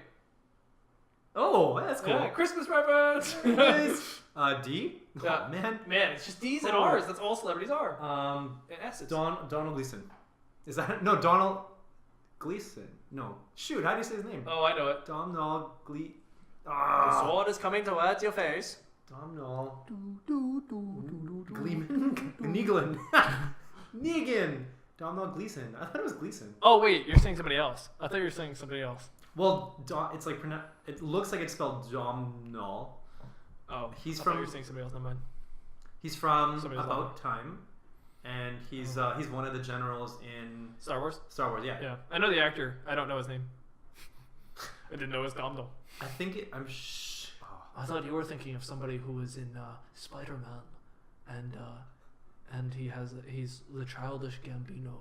Oh, that's cool. Yeah, Christmas reference. D? Yeah. Oh, man. Man, it's just D's and R's. That's all celebrities are. Um, And S's. Donald Gleason. Is that no Donald Gleason? No. Shoot, how do you say his name? Oh, I know it. Donald The sword is coming towards your face. Donald Gleeman. Negan. Negan. Donald Gleason. I thought it was Gleason. Oh wait, you're saying somebody else. I thought you were saying somebody else. Well, it's like it looks like it's spelled Domhnall. Oh, He's I from- thought you were saying somebody else. Never mind. He's from Somebody's About Time, and he's one of the generals in Star Wars. Star Wars. Yeah. Yeah, I know the actor. I don't know his name. I didn't know his name though. I think oh. I thought you were thinking of somebody who was in Spiderman, and he's the childish Gambino,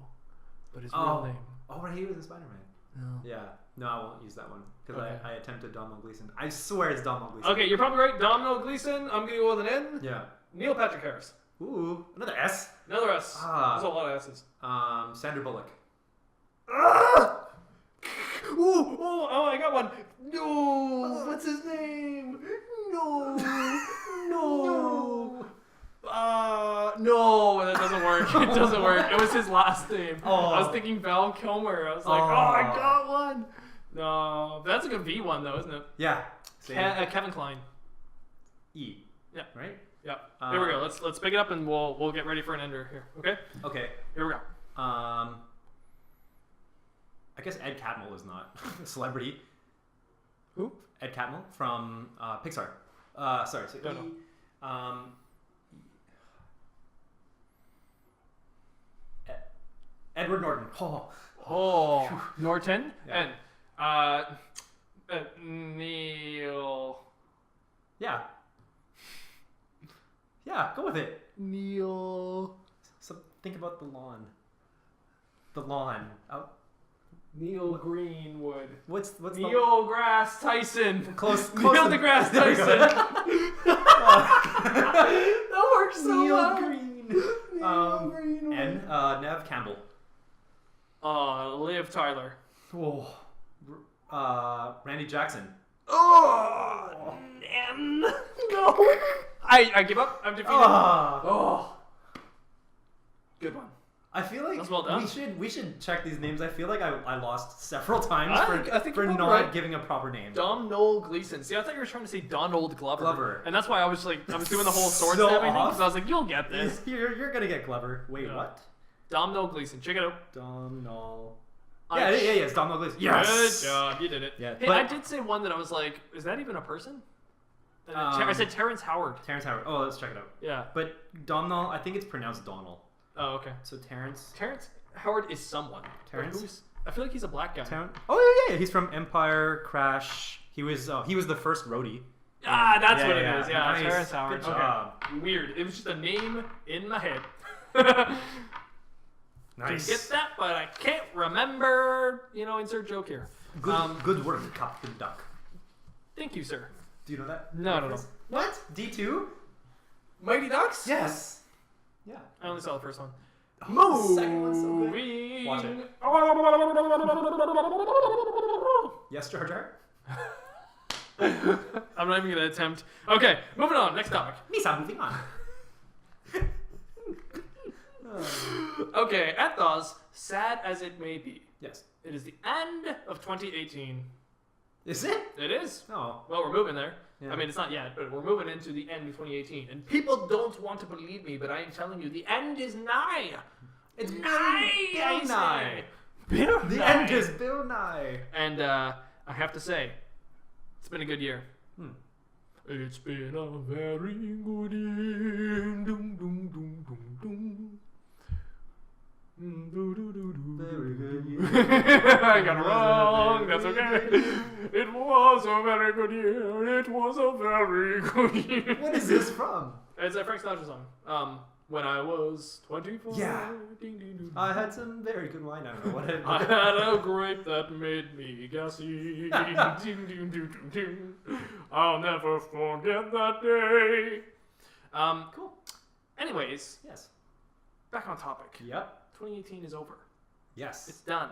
but his real name. Oh, but he was in Spider-Man. No. Yeah. No, I won't use that one because Okay. I attempted Donald Gleason. I swear it's Donald Gleason. Okay, you're probably right. Domhnall Gleeson. I'm gonna go with an N. Yeah. Neil Patrick Harris. Ooh, another S. Another S. There's a lot of S's. Sandra Bullock. Ooh, oh, I got one. No, what's his name? No, no, that doesn't work. It doesn't work. It was his last name. Oh. I was thinking Val Kilmer. I was like, I got one. No, that's a good V one though, isn't it? Yeah. Kevin Kline. E. Yeah. Right. Yeah. Here we go. Let's pick it up and we'll get ready for an ender here. Okay. Okay. Here we go. I guess Ed Catmull is not a celebrity. Who? Ed Catmull from Pixar. Sorry. So Don't know. Edward Norton. Oh, Norton. Yeah. And Neil. Yeah. Yeah, go with it. Neil. So think about the lawn. The lawn. Neil Greenwood. What's Neil Grass Tyson. Close Neil to- deGrasse There you go. Tyson. That works so Neil well. Green. Neil Greenwood. And Nev Campbell. Liv Tyler. Oh. Randy Jackson. Oh, no. I give up. I'm defeated. Oh. Good one. I feel like That's well done. we should check these names. I feel like I lost several times I think for you're not right. giving a proper name. Donald Gleason. See, I thought you were trying to say Donald Glover. And that's why I was doing the whole sword So stabbing thing, off. because I was like, you'll get this. You're gonna get Glover. Wait, Yeah. what? Donald Gleason. Check it out. Donald. I- Yeah, it's Donald Gleason. Yes. Good job. You did it. Yeah, Hey, but- I did say one that I was like, is that even a person? And then I said Terrence Howard. Terrence Howard. Oh, let's check it out. Yeah. But Donald, I think it's pronounced Donald. Oh, okay. So Terrence. Terrence Howard is someone. Terrence? I feel like he's a black guy. Oh yeah. He's from Empire Crash. He was the first roadie. Ah, that's Yeah, what yeah, it is. yeah. Yeah, Nice. Terrence Howard. Good job. Okay. Weird. It was just a name in my head. Nice. Can get that, but I can't remember. Insert joke here. Good work, Captain Duck. Thank you, sir. Do you know that? No, I don't know. What? D2? Mighty Ducks? Yes. Yeah. I only saw the first one. The second one's so good. Moving. Watch it. Yes, Jar Jar. I'm not even gonna attempt. Okay, moving on. Next topic. Misa, moving on. Okay, Anth0z, sad as it may be, Yes. it is the end of 2018. Is it? It is. Oh. Well, we're moving there. Yeah. I mean, it's not yet, but we're moving into the end of 2018. And people don't want to believe me, but I am telling you, the end is nigh. It's nigh. Bill Nye. Bill The Nye. end is Bill Nye. And I have to say, it's been a good year. It's been a very good year. Doom, doom, doom, doom, doom. Very good year. I got it wrong. That's okay. It was a very good year. It was a very good year. What is this from? It's a Frank Sinatra song. When I was 24. Yeah. Ding, ding, ding. I had some very good wine. I don't know what it I had a grape that made me gassy. Ding, ding, ding, ding, ding. I'll never forget that day. Cool. Anyways, Yes. back on topic. Yep. 2018 is over. Yes. It's done.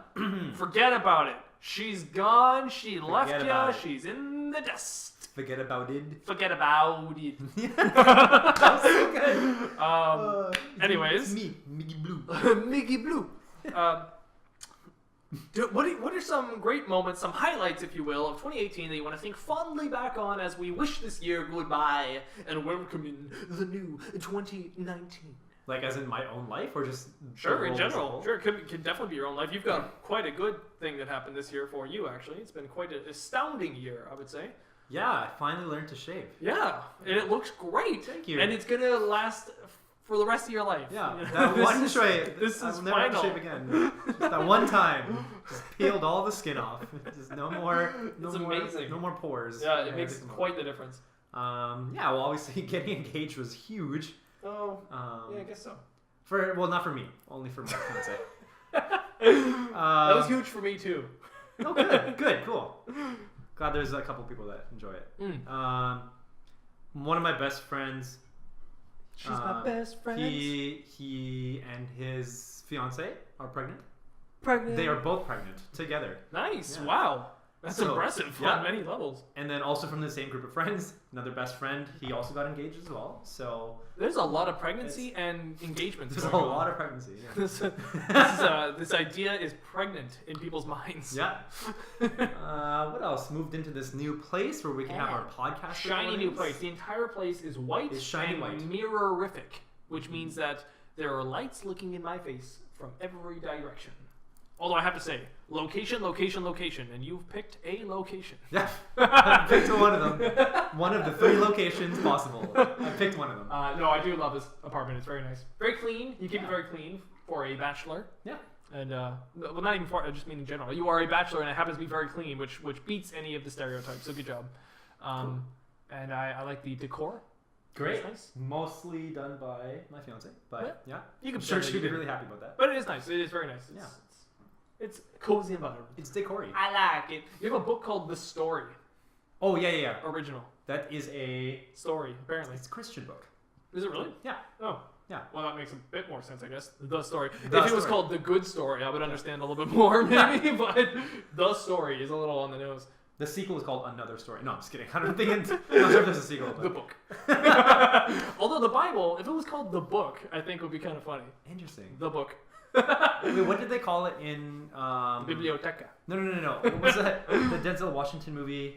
Forget about it. She's gone. She left Forget ya. about it. She's in the dust. Forget about it. Forget about it. That's so good. Anyways. It's me, Mickey Blue. Miggy Blue. What are some great moments, some highlights, if you will, of 2018 that you want to think fondly back on as we wish this year goodbye and welcome in the new 2019? Like as in my own life, or just Sure, the in world as a general. whole? Sure, it could definitely be your own life. You've got quite a good thing that happened this year for you, actually. It's been quite an astounding year, I would say. Yeah, I finally learned to shave. Yeah, and it looks great. Thank you. And it's going to last for the rest of your life. Yeah, You know, that one is- shave. This I'll is never have to final. shave again. Just that one time, just peeled all the skin off. Just no more. It's amazing. No more pores. Yeah, it I makes had to come quite the difference. out. Yeah, well, obviously getting engaged was huge. Oh, Um, yeah, I guess so. not for me, only for my fiance. That was huge for me, too. Oh, good, cool. Glad there's a couple people that enjoy it. One of my best friends. She's my best friend. He and his fiance are pregnant. Pregnant. They are both pregnant together. Nice. Yeah. Wow. That's So, impressive yeah. on many levels. And then also from the same group of friends, another best friend, he also got engaged as well. So There's a lot of pregnancy and engagements. there's a going on. lot of pregnancy. This, this idea is pregnant in people's minds. Yeah. What else? Moved into this new place where we can have our podcast. Shiny new recordings. place. The entire place is white It's shiny and white. mirrorific, which means that there are lights looking in my face from every direction. Although I have to say, location, location, location, and you've picked a location. Yeah. I picked one of them. One of the 3 locations possible. I picked one of them. No, I do love this apartment. It's very nice. Very clean. You keep it very clean for a bachelor. Yeah. And, well, not even for, I just mean in general. You are a bachelor and it happens to be very clean, which beats any of the stereotypes, so good job. Cool. And I like the decor. Great. It's nice. Mostly done by my fiance, but yeah. You can I'm sure pretend that she'd you be did. really happy about that. But it is nice. It is very nice. Yeah. It's cozy environment. It's decory. I like it. You have a book called The Story. Oh, yeah. Original. That is a... Story, apparently. It's a Christian book. Is it really? Yeah. Oh. Yeah. Well, that makes a bit more sense, I guess. The Story. The If it was Story. called The Good Story, I would understand a little bit more, maybe. But The Story is a little on the nose. The sequel is called Another Story. No, I'm just kidding. I don't think I'm not sure if there's a sequel. But The book. Although the Bible, if it was called the book, I think would be kind of funny. Interesting. The book. Wait, what did they call it in Biblioteca. No. What was that? The Denzel Washington movie?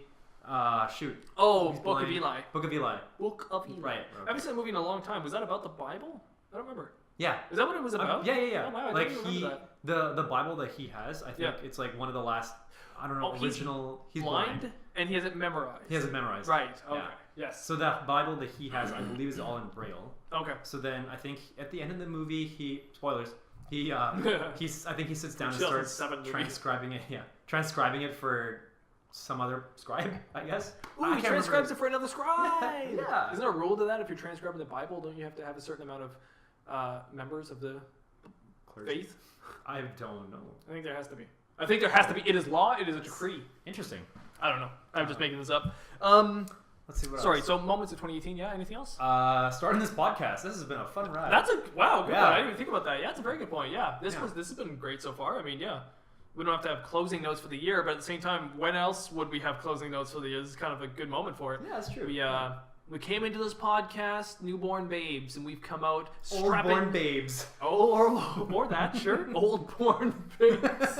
Shoot. Oh, He's Book blind. of Eli. Book of Eli. Book of Eli. Right. I haven't seen that movie in a long time. Was that about the Bible? I don't remember. Yeah. Is that what it was about? Yeah. Oh, wow, I like didn't remember the Bible that he has, I think it's like one of the last. I don't know. Oh, original. He's blind, and he has it memorized. He has it memorized. Right. Okay. Yeah. Yes. So that Bible that he has, I believe, is all in Braille. Okay. So then I think at the end of the movie, spoilers. I think he sits down and starts 2007 movie. transcribing it. Yeah, transcribing it for some other scribe, I guess. Ooh, he transcribes it for another scribe. Yeah. Isn't there a rule to that? If you're transcribing the Bible, don't you have to have a certain amount of members of the faith? I don't know. I think there has to be. I think there has to be. It is law. It is a decree. Interesting. I don't know. I'm just making this up. Let's see what Sorry. else. So moments of 2018. Yeah. Anything else? Starting this podcast. This has been a fun ride. That's a wow. Good Yeah. point. I didn't even think about that. Yeah, it's a very good point. Yeah. This has been great so far. I mean, yeah. We don't have to have closing notes for the year, but at the same time, when else would we have closing notes for the year? This is kind of a good moment for it. Yeah, that's true. We came into this podcast newborn babes, and we've come out strapping. Old-born babes. Oh, or more that, sure. Old-born babes.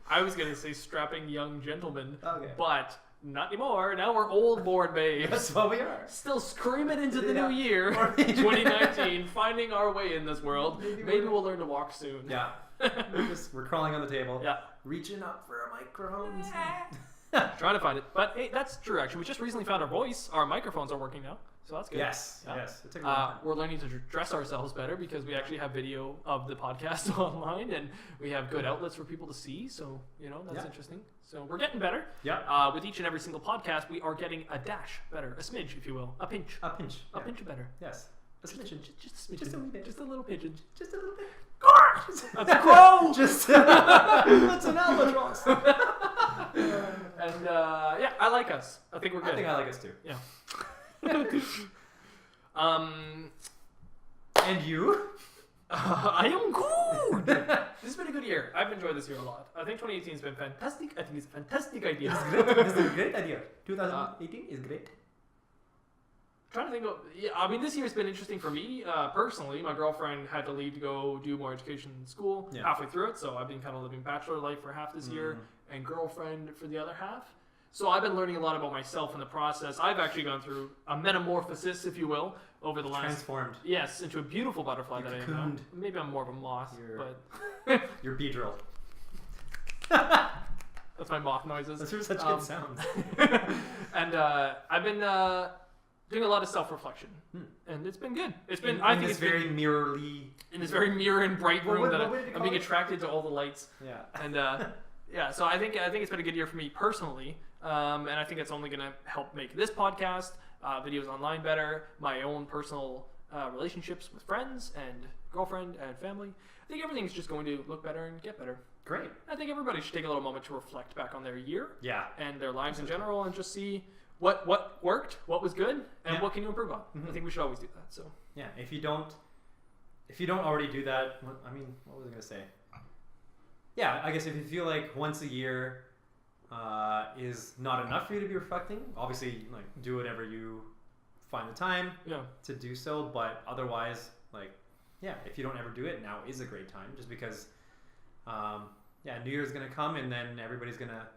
I was gonna say strapping young gentlemen, Okay. but not anymore. Now we're old-born babes. That's what we are. Still screaming into the Yeah. new year, Or maybe- 2019, finding our way in this world. Maybe Maybe we're- we'll learn to walk soon. Yeah. We're crawling on the table. Yeah. Reaching up for our microphones. Trying to find it. But hey, that's true, actually. We just recently found our voice. Our microphones are working now, so that's good. Yes. Yeah. Yes. It took a long time. We're learning to dress ourselves better because we actually have video of the podcast online, and we have good outlets for people to see. So, that's interesting. So we're getting better. Yeah. With each and every single podcast, we are getting a dash better, a smidge, if you will, a pinch. A pinch. A pinch better. Yes. A smidgen. Just a smidgen. Just a wee bit. Just a little pigeon. Just a little bit. That's a crow! Just. That's an albatross. And yeah, I like us. I think we're good. I think I like us too. Yeah. And you? I am good. This has been a good year. I've enjoyed this year a lot. I think 2018 has been fantastic. I think it's a fantastic idea. It's great. This is a great idea. 2018 is great. Trying to think of, I mean, this year's been interesting for me personally. My girlfriend had to leave to go do more education in school halfway through it, so I've been kind of living bachelor life for half this year and girlfriend for the other half. So I've been learning a lot about myself in the process. I've actually gone through a metamorphosis, if you will, over the last... Transformed. Yes, into a beautiful butterfly that I am now. cocooned. Maybe I'm more of a moth, but... Your Beedrill. That's my moth noises. Those are such good sounds. And I've been doing a lot of self-reflection, and it's been good. It's been I think it's it's very been, mirrorly. in this very mirror and bright room What that would you I'm call being it? attracted to all the lights. Yeah. And yeah, so I think it's been a good year for me personally, and I think it's only going to help make this podcast, videos online better, my own personal relationships with friends and girlfriend and family. I think everything's just going to look better and get better. Great. I think everybody should take a little moment to reflect back on their year Yeah. and their lives in general, and just see what worked, what was good, and what can you improve on. I think we should always do that. So Yeah. If you don't already do that, what was I gonna say? Yeah, I guess if you feel like once a year is not enough for you to be reflecting, obviously do whatever you find the time to do so. But otherwise, if you don't ever do it, now is a great time. Just because, New Year's gonna come, and then everybody's gonna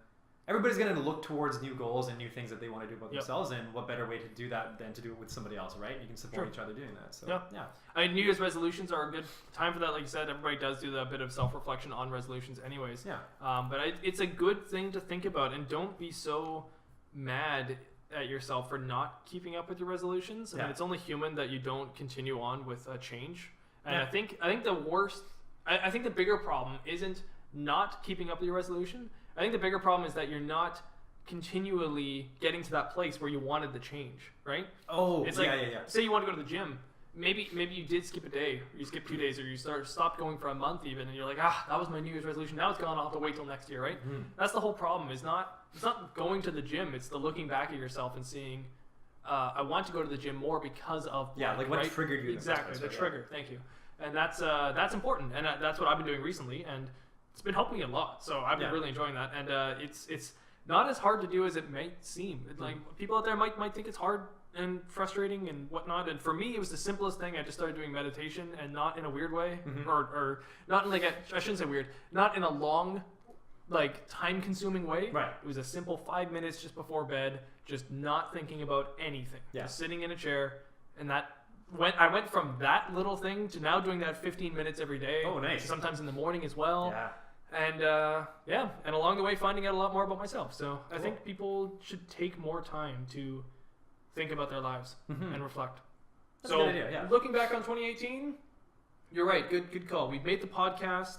look towards new goals and new things that they want to do about themselves. And what better way to do that than to do it with somebody else, right? You can support each other doing that. So yeah. I mean, New Year's resolutions are a good time for that. Like you said, everybody does do a bit of self-reflection on resolutions anyways. Yeah. But it's a good thing to think about, and don't be so mad at yourself for not keeping up with your resolutions. I mean, it's only human that you don't continue on with a change. And I think the worst, I think the bigger problem isn't not keeping up with your resolution. I think the bigger problem is that you're not continually getting to that place where you wanted the change, right? Oh, it's say you want to go to the gym. Maybe you did skip a day, or you skipped 2 days, or you stopped going for a month even, and you're like, that was my New Year's resolution. Now it's gone. I'll have to wait till next year, right? That's the whole problem. It's not going to the gym. It's the looking back at yourself and seeing, I want to go to the gym more because of blank, what right? triggered you? Exactly, the trigger. Thank you. And that's important, and that's what I've been doing recently, and it's been helping me a lot. So I've been really enjoying that, and it's not as hard to do as it might seem. Like people out there might think it's hard and frustrating and whatnot. And for me, it was the simplest thing. I just started doing meditation, and not in a weird way, or not in like I shouldn't say weird, not in a long, like time-consuming way. Right. It was a simple 5 minutes just before bed, just not thinking about anything. Yeah. Just sitting in a chair, and I went from that little thing to now doing that 15 minutes every day. Oh, nice. Sometimes in the morning as well. Yeah. And and along the way finding out a lot more about myself. So I think people should take more time to think about their lives and reflect. That's a good idea, yeah. Looking back on 2018, you're right. Good call. We made the podcast.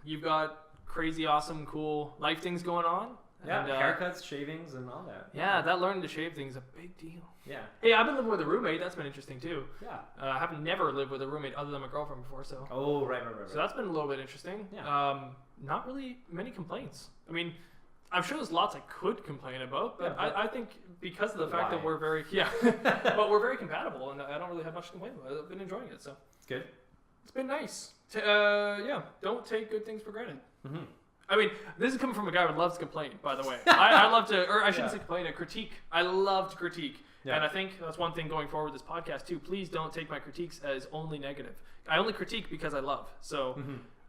You've got crazy, awesome, cool life things going on. Yeah, And, haircuts, shavings, and all that. Yeah, that learning to shave thing is a big deal. Yeah. Hey, I've been living with a roommate. That's been interesting too. Yeah. I have never lived with a roommate other than my girlfriend before, so. Oh, right. So that's been a little bit interesting. Yeah. Not really many complaints. I mean, I'm sure there's lots I could complain about, but Yeah, I think because of the fact that why? we're very but we're very compatible, and I don't really have much to complain about. I've been enjoying it, so It's good. it's been nice. Don't take good things for granted. Mm-hmm. I mean, this is coming from a guy who loves to complain, by the way. I love to, or I shouldn't say complain, critique. I love to critique. Yeah. And I think that's one thing going forward with this podcast too. Please don't take my critiques as only negative. I only critique because I love. So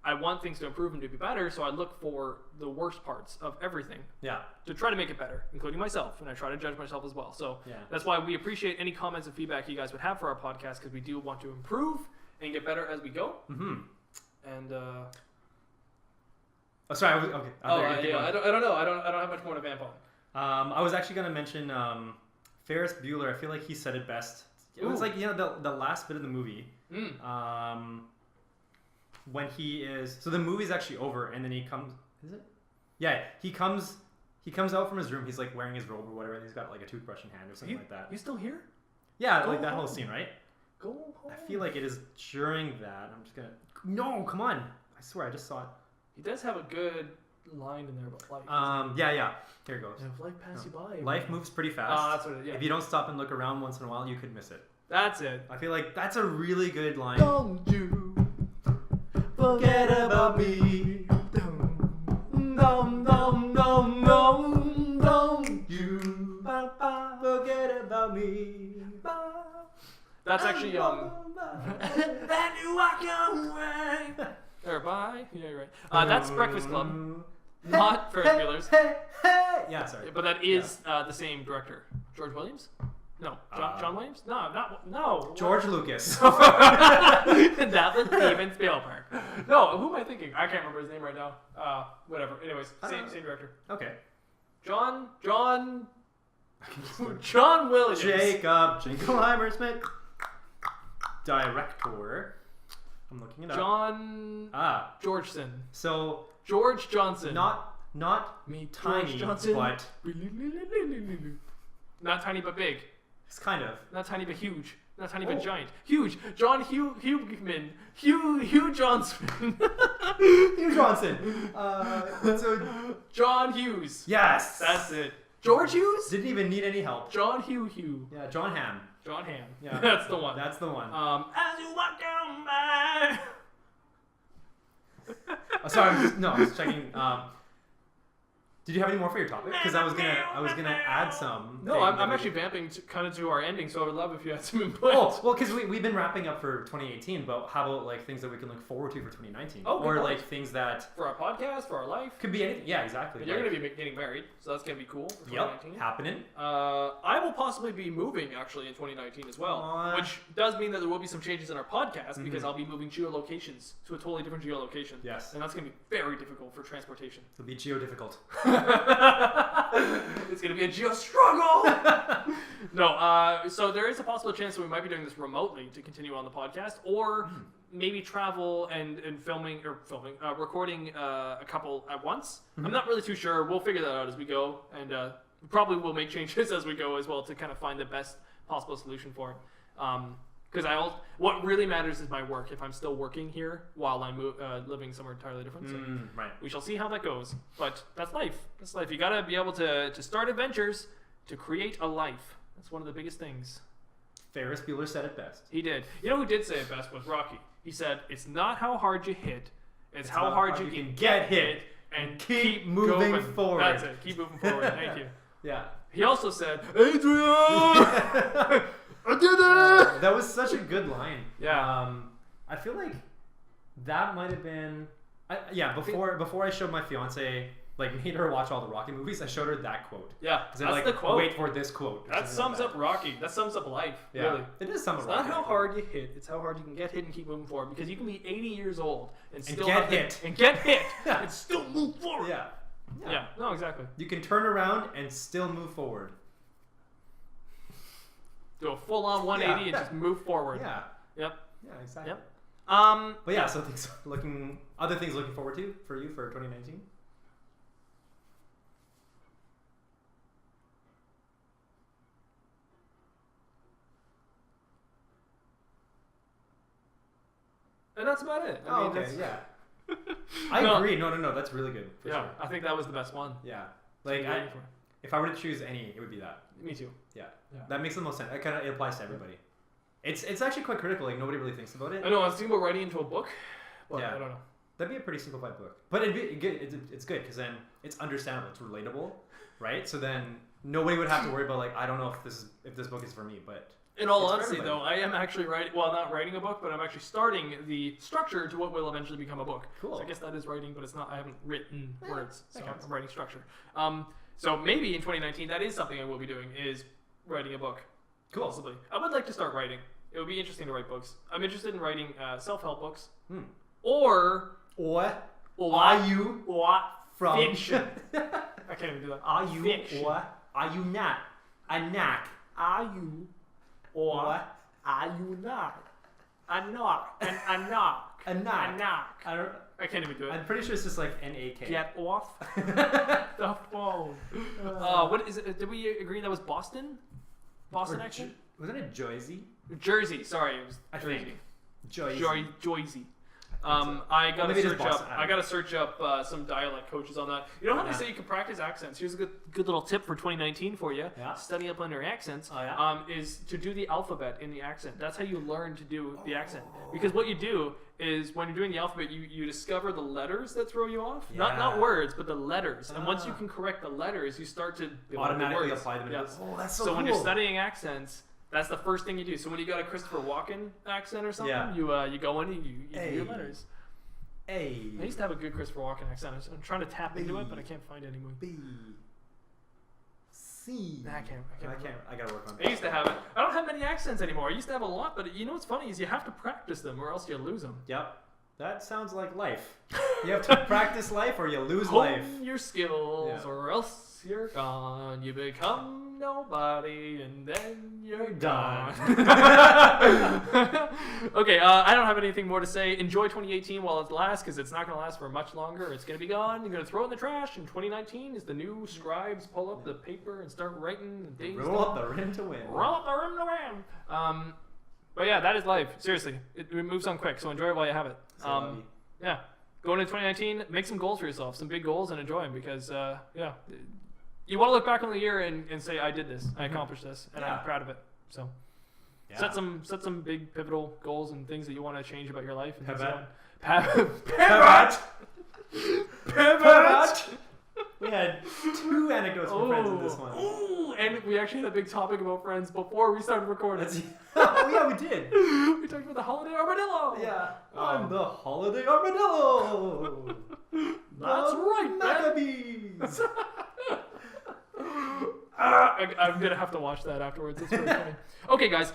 I want things to improve and to be better, so I look for the worst parts of everything. Yeah. To try to make it better, including myself, and I try to judge myself as well. So that's why we appreciate any comments and feedback you guys would have for our podcast, because we do want to improve and get better as we go. Mm-hmm. And Oh, sorry. Okay. I don't know. I don't have much more to vamp on. I was actually gonna mention Ferris Bueller. I feel like he said it best. It was like the last bit of the movie. When he is the movie's actually over, and then he comes. Is it? Yeah, he comes out from his room. He's like wearing his robe or whatever. And he's got like a toothbrush in hand or something like that. He's still here? Yeah, Go like that home. whole scene, right? Go home. I feel like it is during that. I'm just gonna. No, come on! I swear, I just saw it. He does have a good line in there about life. Yeah. Here it goes. If life passes you by. Life moves pretty fast. That's what it is. Yeah. If you don't stop and look around once in a while, you could miss it. That's it. I feel like that's a really good line. Don't you Forget about me. Don't you forget about me. That's actually Then you walk away. Or bye. Yeah, you're right. That's Breakfast Club, not Ferris Bueller's. Yeah, sorry. But that is the same director, George Williams. No, John Williams. No. George Lucas. That was Steven Spielberg. No, who am I thinking? I can't remember his name right now. Whatever. Anyways, same director. Okay. John Williams. Jacob Jingleheimer Smith. Director. I'm looking it up. John Georgeson. So George Johnson. not me, tiny, George Johnson. but Not tiny but big. it's kind of. Not tiny but huge. Not tiny but giant. Huge. John Hugman. Hugh Johnson. Hugh Johnson. So John Hughes. yes, That's it. George Hughes? Didn't even need any help. John Hugh. Yeah, John Hamm. John Hamm. Yeah, That's the one. That's the one. As you walk down by. Sorry, I was checking. Did you have any more for your topic? Because I was gonna add some. No, I'm actually vamping kind of to our ending, so I would love if you had some input. Oh, well, because we've been wrapping up for 2018, but how about like things that we can look forward to for 2019? Oh, good or point. like things that For our podcast, for our life. could be anything. Yeah, exactly. But you're going to be getting married, so that's going to be cool for 2019. Yep, happening. I will possibly be moving actually in 2019 as well, which does mean that there will be some changes in our podcast because I'll be moving geolocations to a totally different geolocation. Yes. And that's going to be very difficult for transportation. It'll be geo-difficult. It's going to be a geo struggle. No, so there is a possible chance that we might be doing this remotely to continue on the podcast, or maybe travel and recording a couple at once. I'm not really too sure. We'll figure that out as we go, and probably we'll make changes as we go as well to kind of find the best possible solution for it. Because what really matters is my work. If I'm still working here while I'm living somewhere entirely different, so Right. we shall see how that goes. But that's life. That's life. You gotta be able to start adventures to create a life. That's one of the biggest things. Ferris Bueller said it best. He did. You know who did say it best was Rocky. He said, "It's not how hard you hit, it's how hard you can get hit and keep moving going." forward. That's it. Keep moving forward. Thank you. Yeah. He also said, Adrian! I did it! That was such a good line. Yeah. I feel like that might have been... before I showed my fiance, like, made her watch all the Rocky movies, I showed her that quote. Yeah, That's like, the quote. Wait for this quote. That sums up Rocky. That sums up life, really. It is some It's of not Rocky. how hard you hit, it's how hard you can get hit and keep moving forward. Because you can be 80 years old and still get hit. And still move forward. Yeah. No, exactly. You can turn around and still move forward. Do a full-on 180 and just move forward. Yeah. Yep. Yeah, exactly. Yep. But yeah, so other things looking forward to for you for 2019? And that's about it. I mean, okay, that's- yeah. I agree. No, that's really good. For Yeah, sure. I think that was the best one. Yeah. Like, if I were to choose any, it would be that. Me too. Yeah. Yeah. That makes the most sense. It applies to everybody. It's actually quite critical. Like, nobody really thinks about it. I know, I was thinking about writing into a book, but Yeah. I don't know. That'd be a pretty simplified book. But it'd be good. It's good because then it's understandable. It's relatable, right? So then nobody would have to worry about, like, I don't know if this book is for me, but... In all It's for honesty, everybody. though, I am actually not writing a book, but I'm actually starting the structure to what will eventually become a book. Cool. So I guess that is writing, but it's not. I haven't written words, so counts. I'm writing structure. So maybe in 2019, that is something I will be doing, is writing a book. Cool. Possibly. I would like to start writing. It would be interesting to write books. I'm interested in writing self-help books. Or What What? are you what from? fiction. I can't even do that. Are you Fiction. or are you not a knack? Are you or What? are you not? A knock. A knock. A knock. A knock. I I can't even do it. I'm pretty sure it's just like N-A-K. Get off the phone. What is it? Did we agree that was Boston? Boston Or accent? Wasn't it Jersey? Jersey. Sorry, it was I Jersey. think. Jersey. Jersey. so. I gotta maybe it is search Boston, up. I I gotta search up some dialect coaches on that. You know how they Yeah. say you can practice accents? Here's a good little tip for 2019 for you. Yeah. Study up on your accents. Oh, yeah? Is to do the alphabet in the accent. That's how you learn to do the accent. Because what you do is when you're doing the alphabet, you discover the letters that throw you off. Not Yeah. words, but the letters. And once you Ah. can correct the letters, you start to build Automatically the words. apply them to Yes. this. Oh, that's so So cool. when you're studying accents, that's the first thing you do. So when you got a Christopher Walken accent or something, Yeah. you go in and you do your Hey. letters. A, I used to have a good Christopher Walken accent. I'm trying to tap into it, but I can't find it anymore. B, C. Nah, I can't. I gotta work on I used to have it. I don't have many accents anymore. I used to have a lot, but you know what's funny is you have to practice them or else you lose them. Yep. That sounds like life. You have to practice life or you lose life. Hone your skills Yeah. or else you're gone. You become nobody and then you're done. Okay, I don't have anything more to say. Enjoy 2018 while it lasts because it's not going to last for much longer. It's going to be gone. You're going to throw it in the trash. And 2019 is the new scribes pull up the paper and start writing the days. Roll up the rim to win. Roll up the rim to win. But yeah, that is life. Seriously, it moves on quick. So enjoy it while you have it. So lovey. Yeah, going into 2019, make some goals for yourself, some big goals, and enjoy them because yeah, you want to look back on the year and say, I did this, I accomplished this, and Yeah. I'm proud of it. So Yeah. set some big pivotal goals and things that you want to change about your life. And Pivot. so on. Pivot. Pivot. We had 2 anecdotes from friends in this one. Ooh, and we actually had a big topic about friends before we started recording. Oh yeah, we did. We talked about the holiday armadillo. Yeah. I'm the holiday armadillo. That's The right, man. Maccabees. I'm gonna have to watch that afterwards. It's really funny. Okay, guys.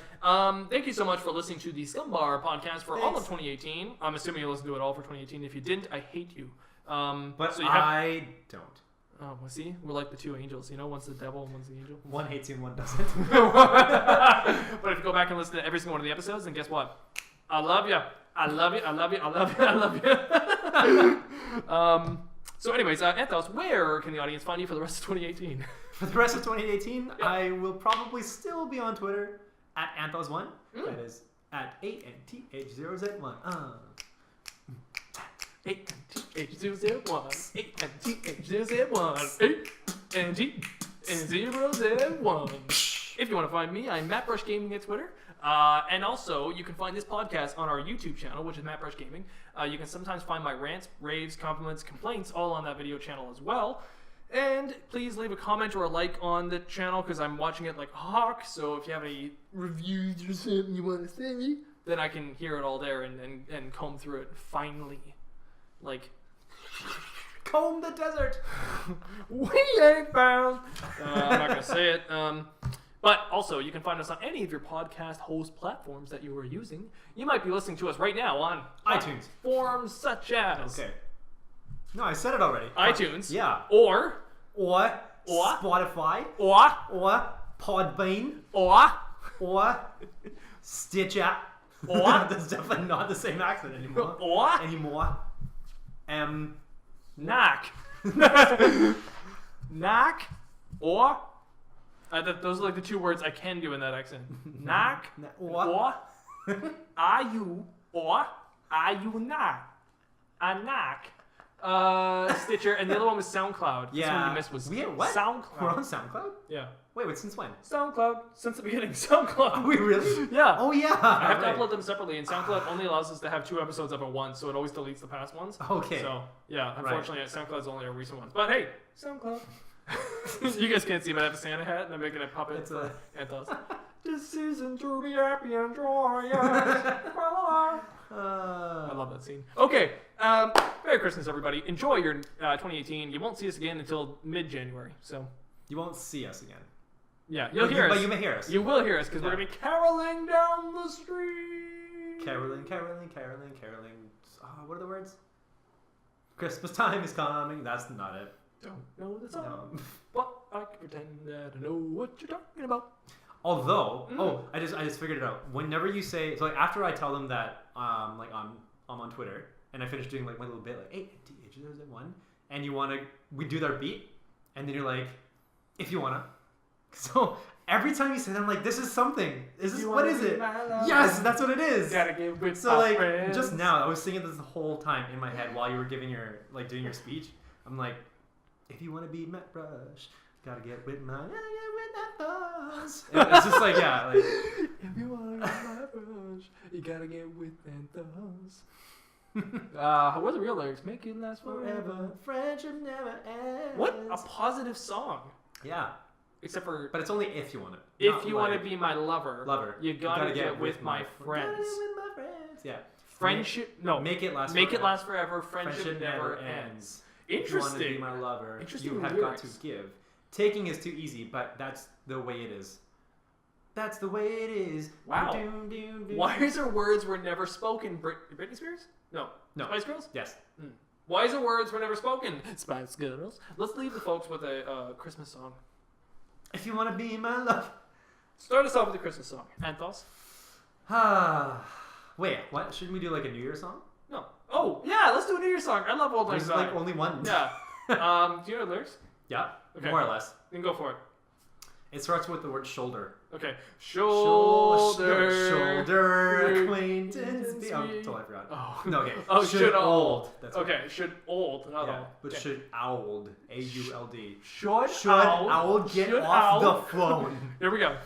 Thank you so much for listening to the Scumm Bar Podcast for all of Thanks. 2018. I'm assuming you listened to it all for 2018. If you didn't, I hate you. But so you have, I don't. oh, well, see, we're like the two angels. You know, one's the devil and one's the angel. One hates you and one doesn't. But if you go back and listen to every single one of the episodes, then guess what? I love you. I love you. I love you. I love you. I love you. So, anyways, Anth0z, where can the audience find you for the rest of 2018? For the rest of 2018, I will probably still be on Twitter at Anth0z1. That is at ANTH0Z1. ANTH0Z1. ANTH0Z1. ANTH0Z1. If you want to find me, I'm Mattbrush Gaming at Twitter. And also, you can find this podcast on our YouTube channel, which is Mattbrush Gaming. You can sometimes find my rants, raves, compliments, complaints all on that video channel as well. And please leave a comment or a like on the channel because I'm watching it like a hawk. So if you have any reviews or something you want to say, then I can hear it all there and comb through it finally. Like, Comb the desert. we ain't found. I'm not going to say it. But also, you can find us on any of your podcast host platforms that you are using. You might be listening to us right now on iTunes. Platforms such as Okay. No, I said it already. iTunes. Yeah. Or Spotify. Or Podbean. Or Stitcher. Or That's definitely not the same accent anymore. Or Knock. Knock. Or those are like the two words I can do in that accent. Knock. Or are you not? A knock. Stitcher, and the other one was SoundCloud. Yeah. That's one you missed was what? SoundCloud. We're on SoundCloud? Yeah. Wait, since when? SoundCloud. Since the beginning, SoundCloud. Are we really? Yeah. Oh, yeah. I have to right. upload them separately, and SoundCloud only allows us to have 2 episodes up at once, so it always deletes the past ones. Okay. So, yeah, unfortunately, SoundCloud's only our recent ones. But hey, SoundCloud. You guys can't see, but I have a Santa hat, and I'm making a puppet. It's a... Anth0z. This season to be happy and joyous. I love that scene. Okay, Merry Christmas, everybody. Enjoy your 2018. You won't see us again until mid-January, so... You won't see us again. Yeah, you'll hear us. But you may hear us. You will hear us, because we're going to be caroling down the street. Caroling. What are the words? Christmas time is coming. That's not it. Don't know the song, No. but I can pretend that I know what you're talking about. Although, I just figured it out. Whenever you say, so like after I tell them that, like I'm on Twitter, and I finish doing like my little bit, like, hey, Anth0z and we do their beat, and then you're like, if you wanna. So every time you say that, I'm like, this is something. What is it? Yes, that's what it is. Gotta get with So like, friends. just now, I was singing this the whole time in my head while you were doing your speech. I'm like, if you want to be Mattbrush, gotta get with Anth0z. It's just like, yeah. Like, if you want to be Mattbrush, you gotta get with Anth0z. What are the real lyrics? Make it last forever. Friendship never ends. What a positive song. Yeah. Except for But it's only if you want it. if you want to be my lover, you gotta get with my friends. Gotta get with my friends. Yeah. Friendship, no. Make it last. Make forever. it last forever. Friendship never ends. If you want to be Interesting. my lover, Interesting you have lyrics. got to give. Taking is too easy, but that's the way it is. That's the way it is. Wow. Doom, doom, doom. Why is there words were never spoken? Britney Spears? No. No. Spice Girls? Yes. Why is there words were never spoken? Spice Girls. Let's leave the folks with a Christmas song. If you want to be my love. Start us off with a Christmas song. Anth0z? Wait, what? Shouldn't we do like a New Year song? No. Oh, yeah, let's do a New Year's song. I love Old Lang There's Syne. like only one. Yeah. Do you know the lyrics? Yeah. Okay. More or less. Then go for it. It starts with the word shoulder. Okay. Shoulder. Shoulder acquaintance. Oh, totally forgot. Oh. No, okay. Oh, should old. That's Okay, should old, not Yeah, old. but Okay. should ould. A-U-L-D. Should owl get should off owl. the phone? Here we go.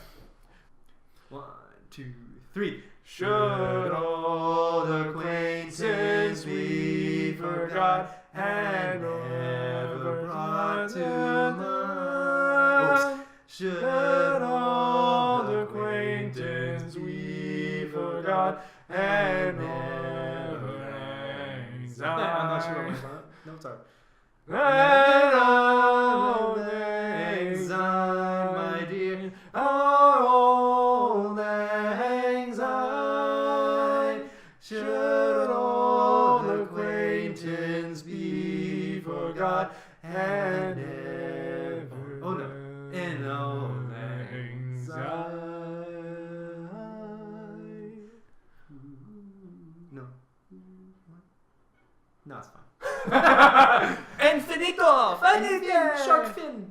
1, 2, 3. Should old acquaintance we forgot and never brought to mind. Should old acquaintance we forgot and never anxiety. I'm not sure what my notes are. And old anxiety, my dear, our old anxiety. Should old acquaintance be forgot and never Oh no. In old anxiety. No. No, it's fine. Infinito! Shark fin!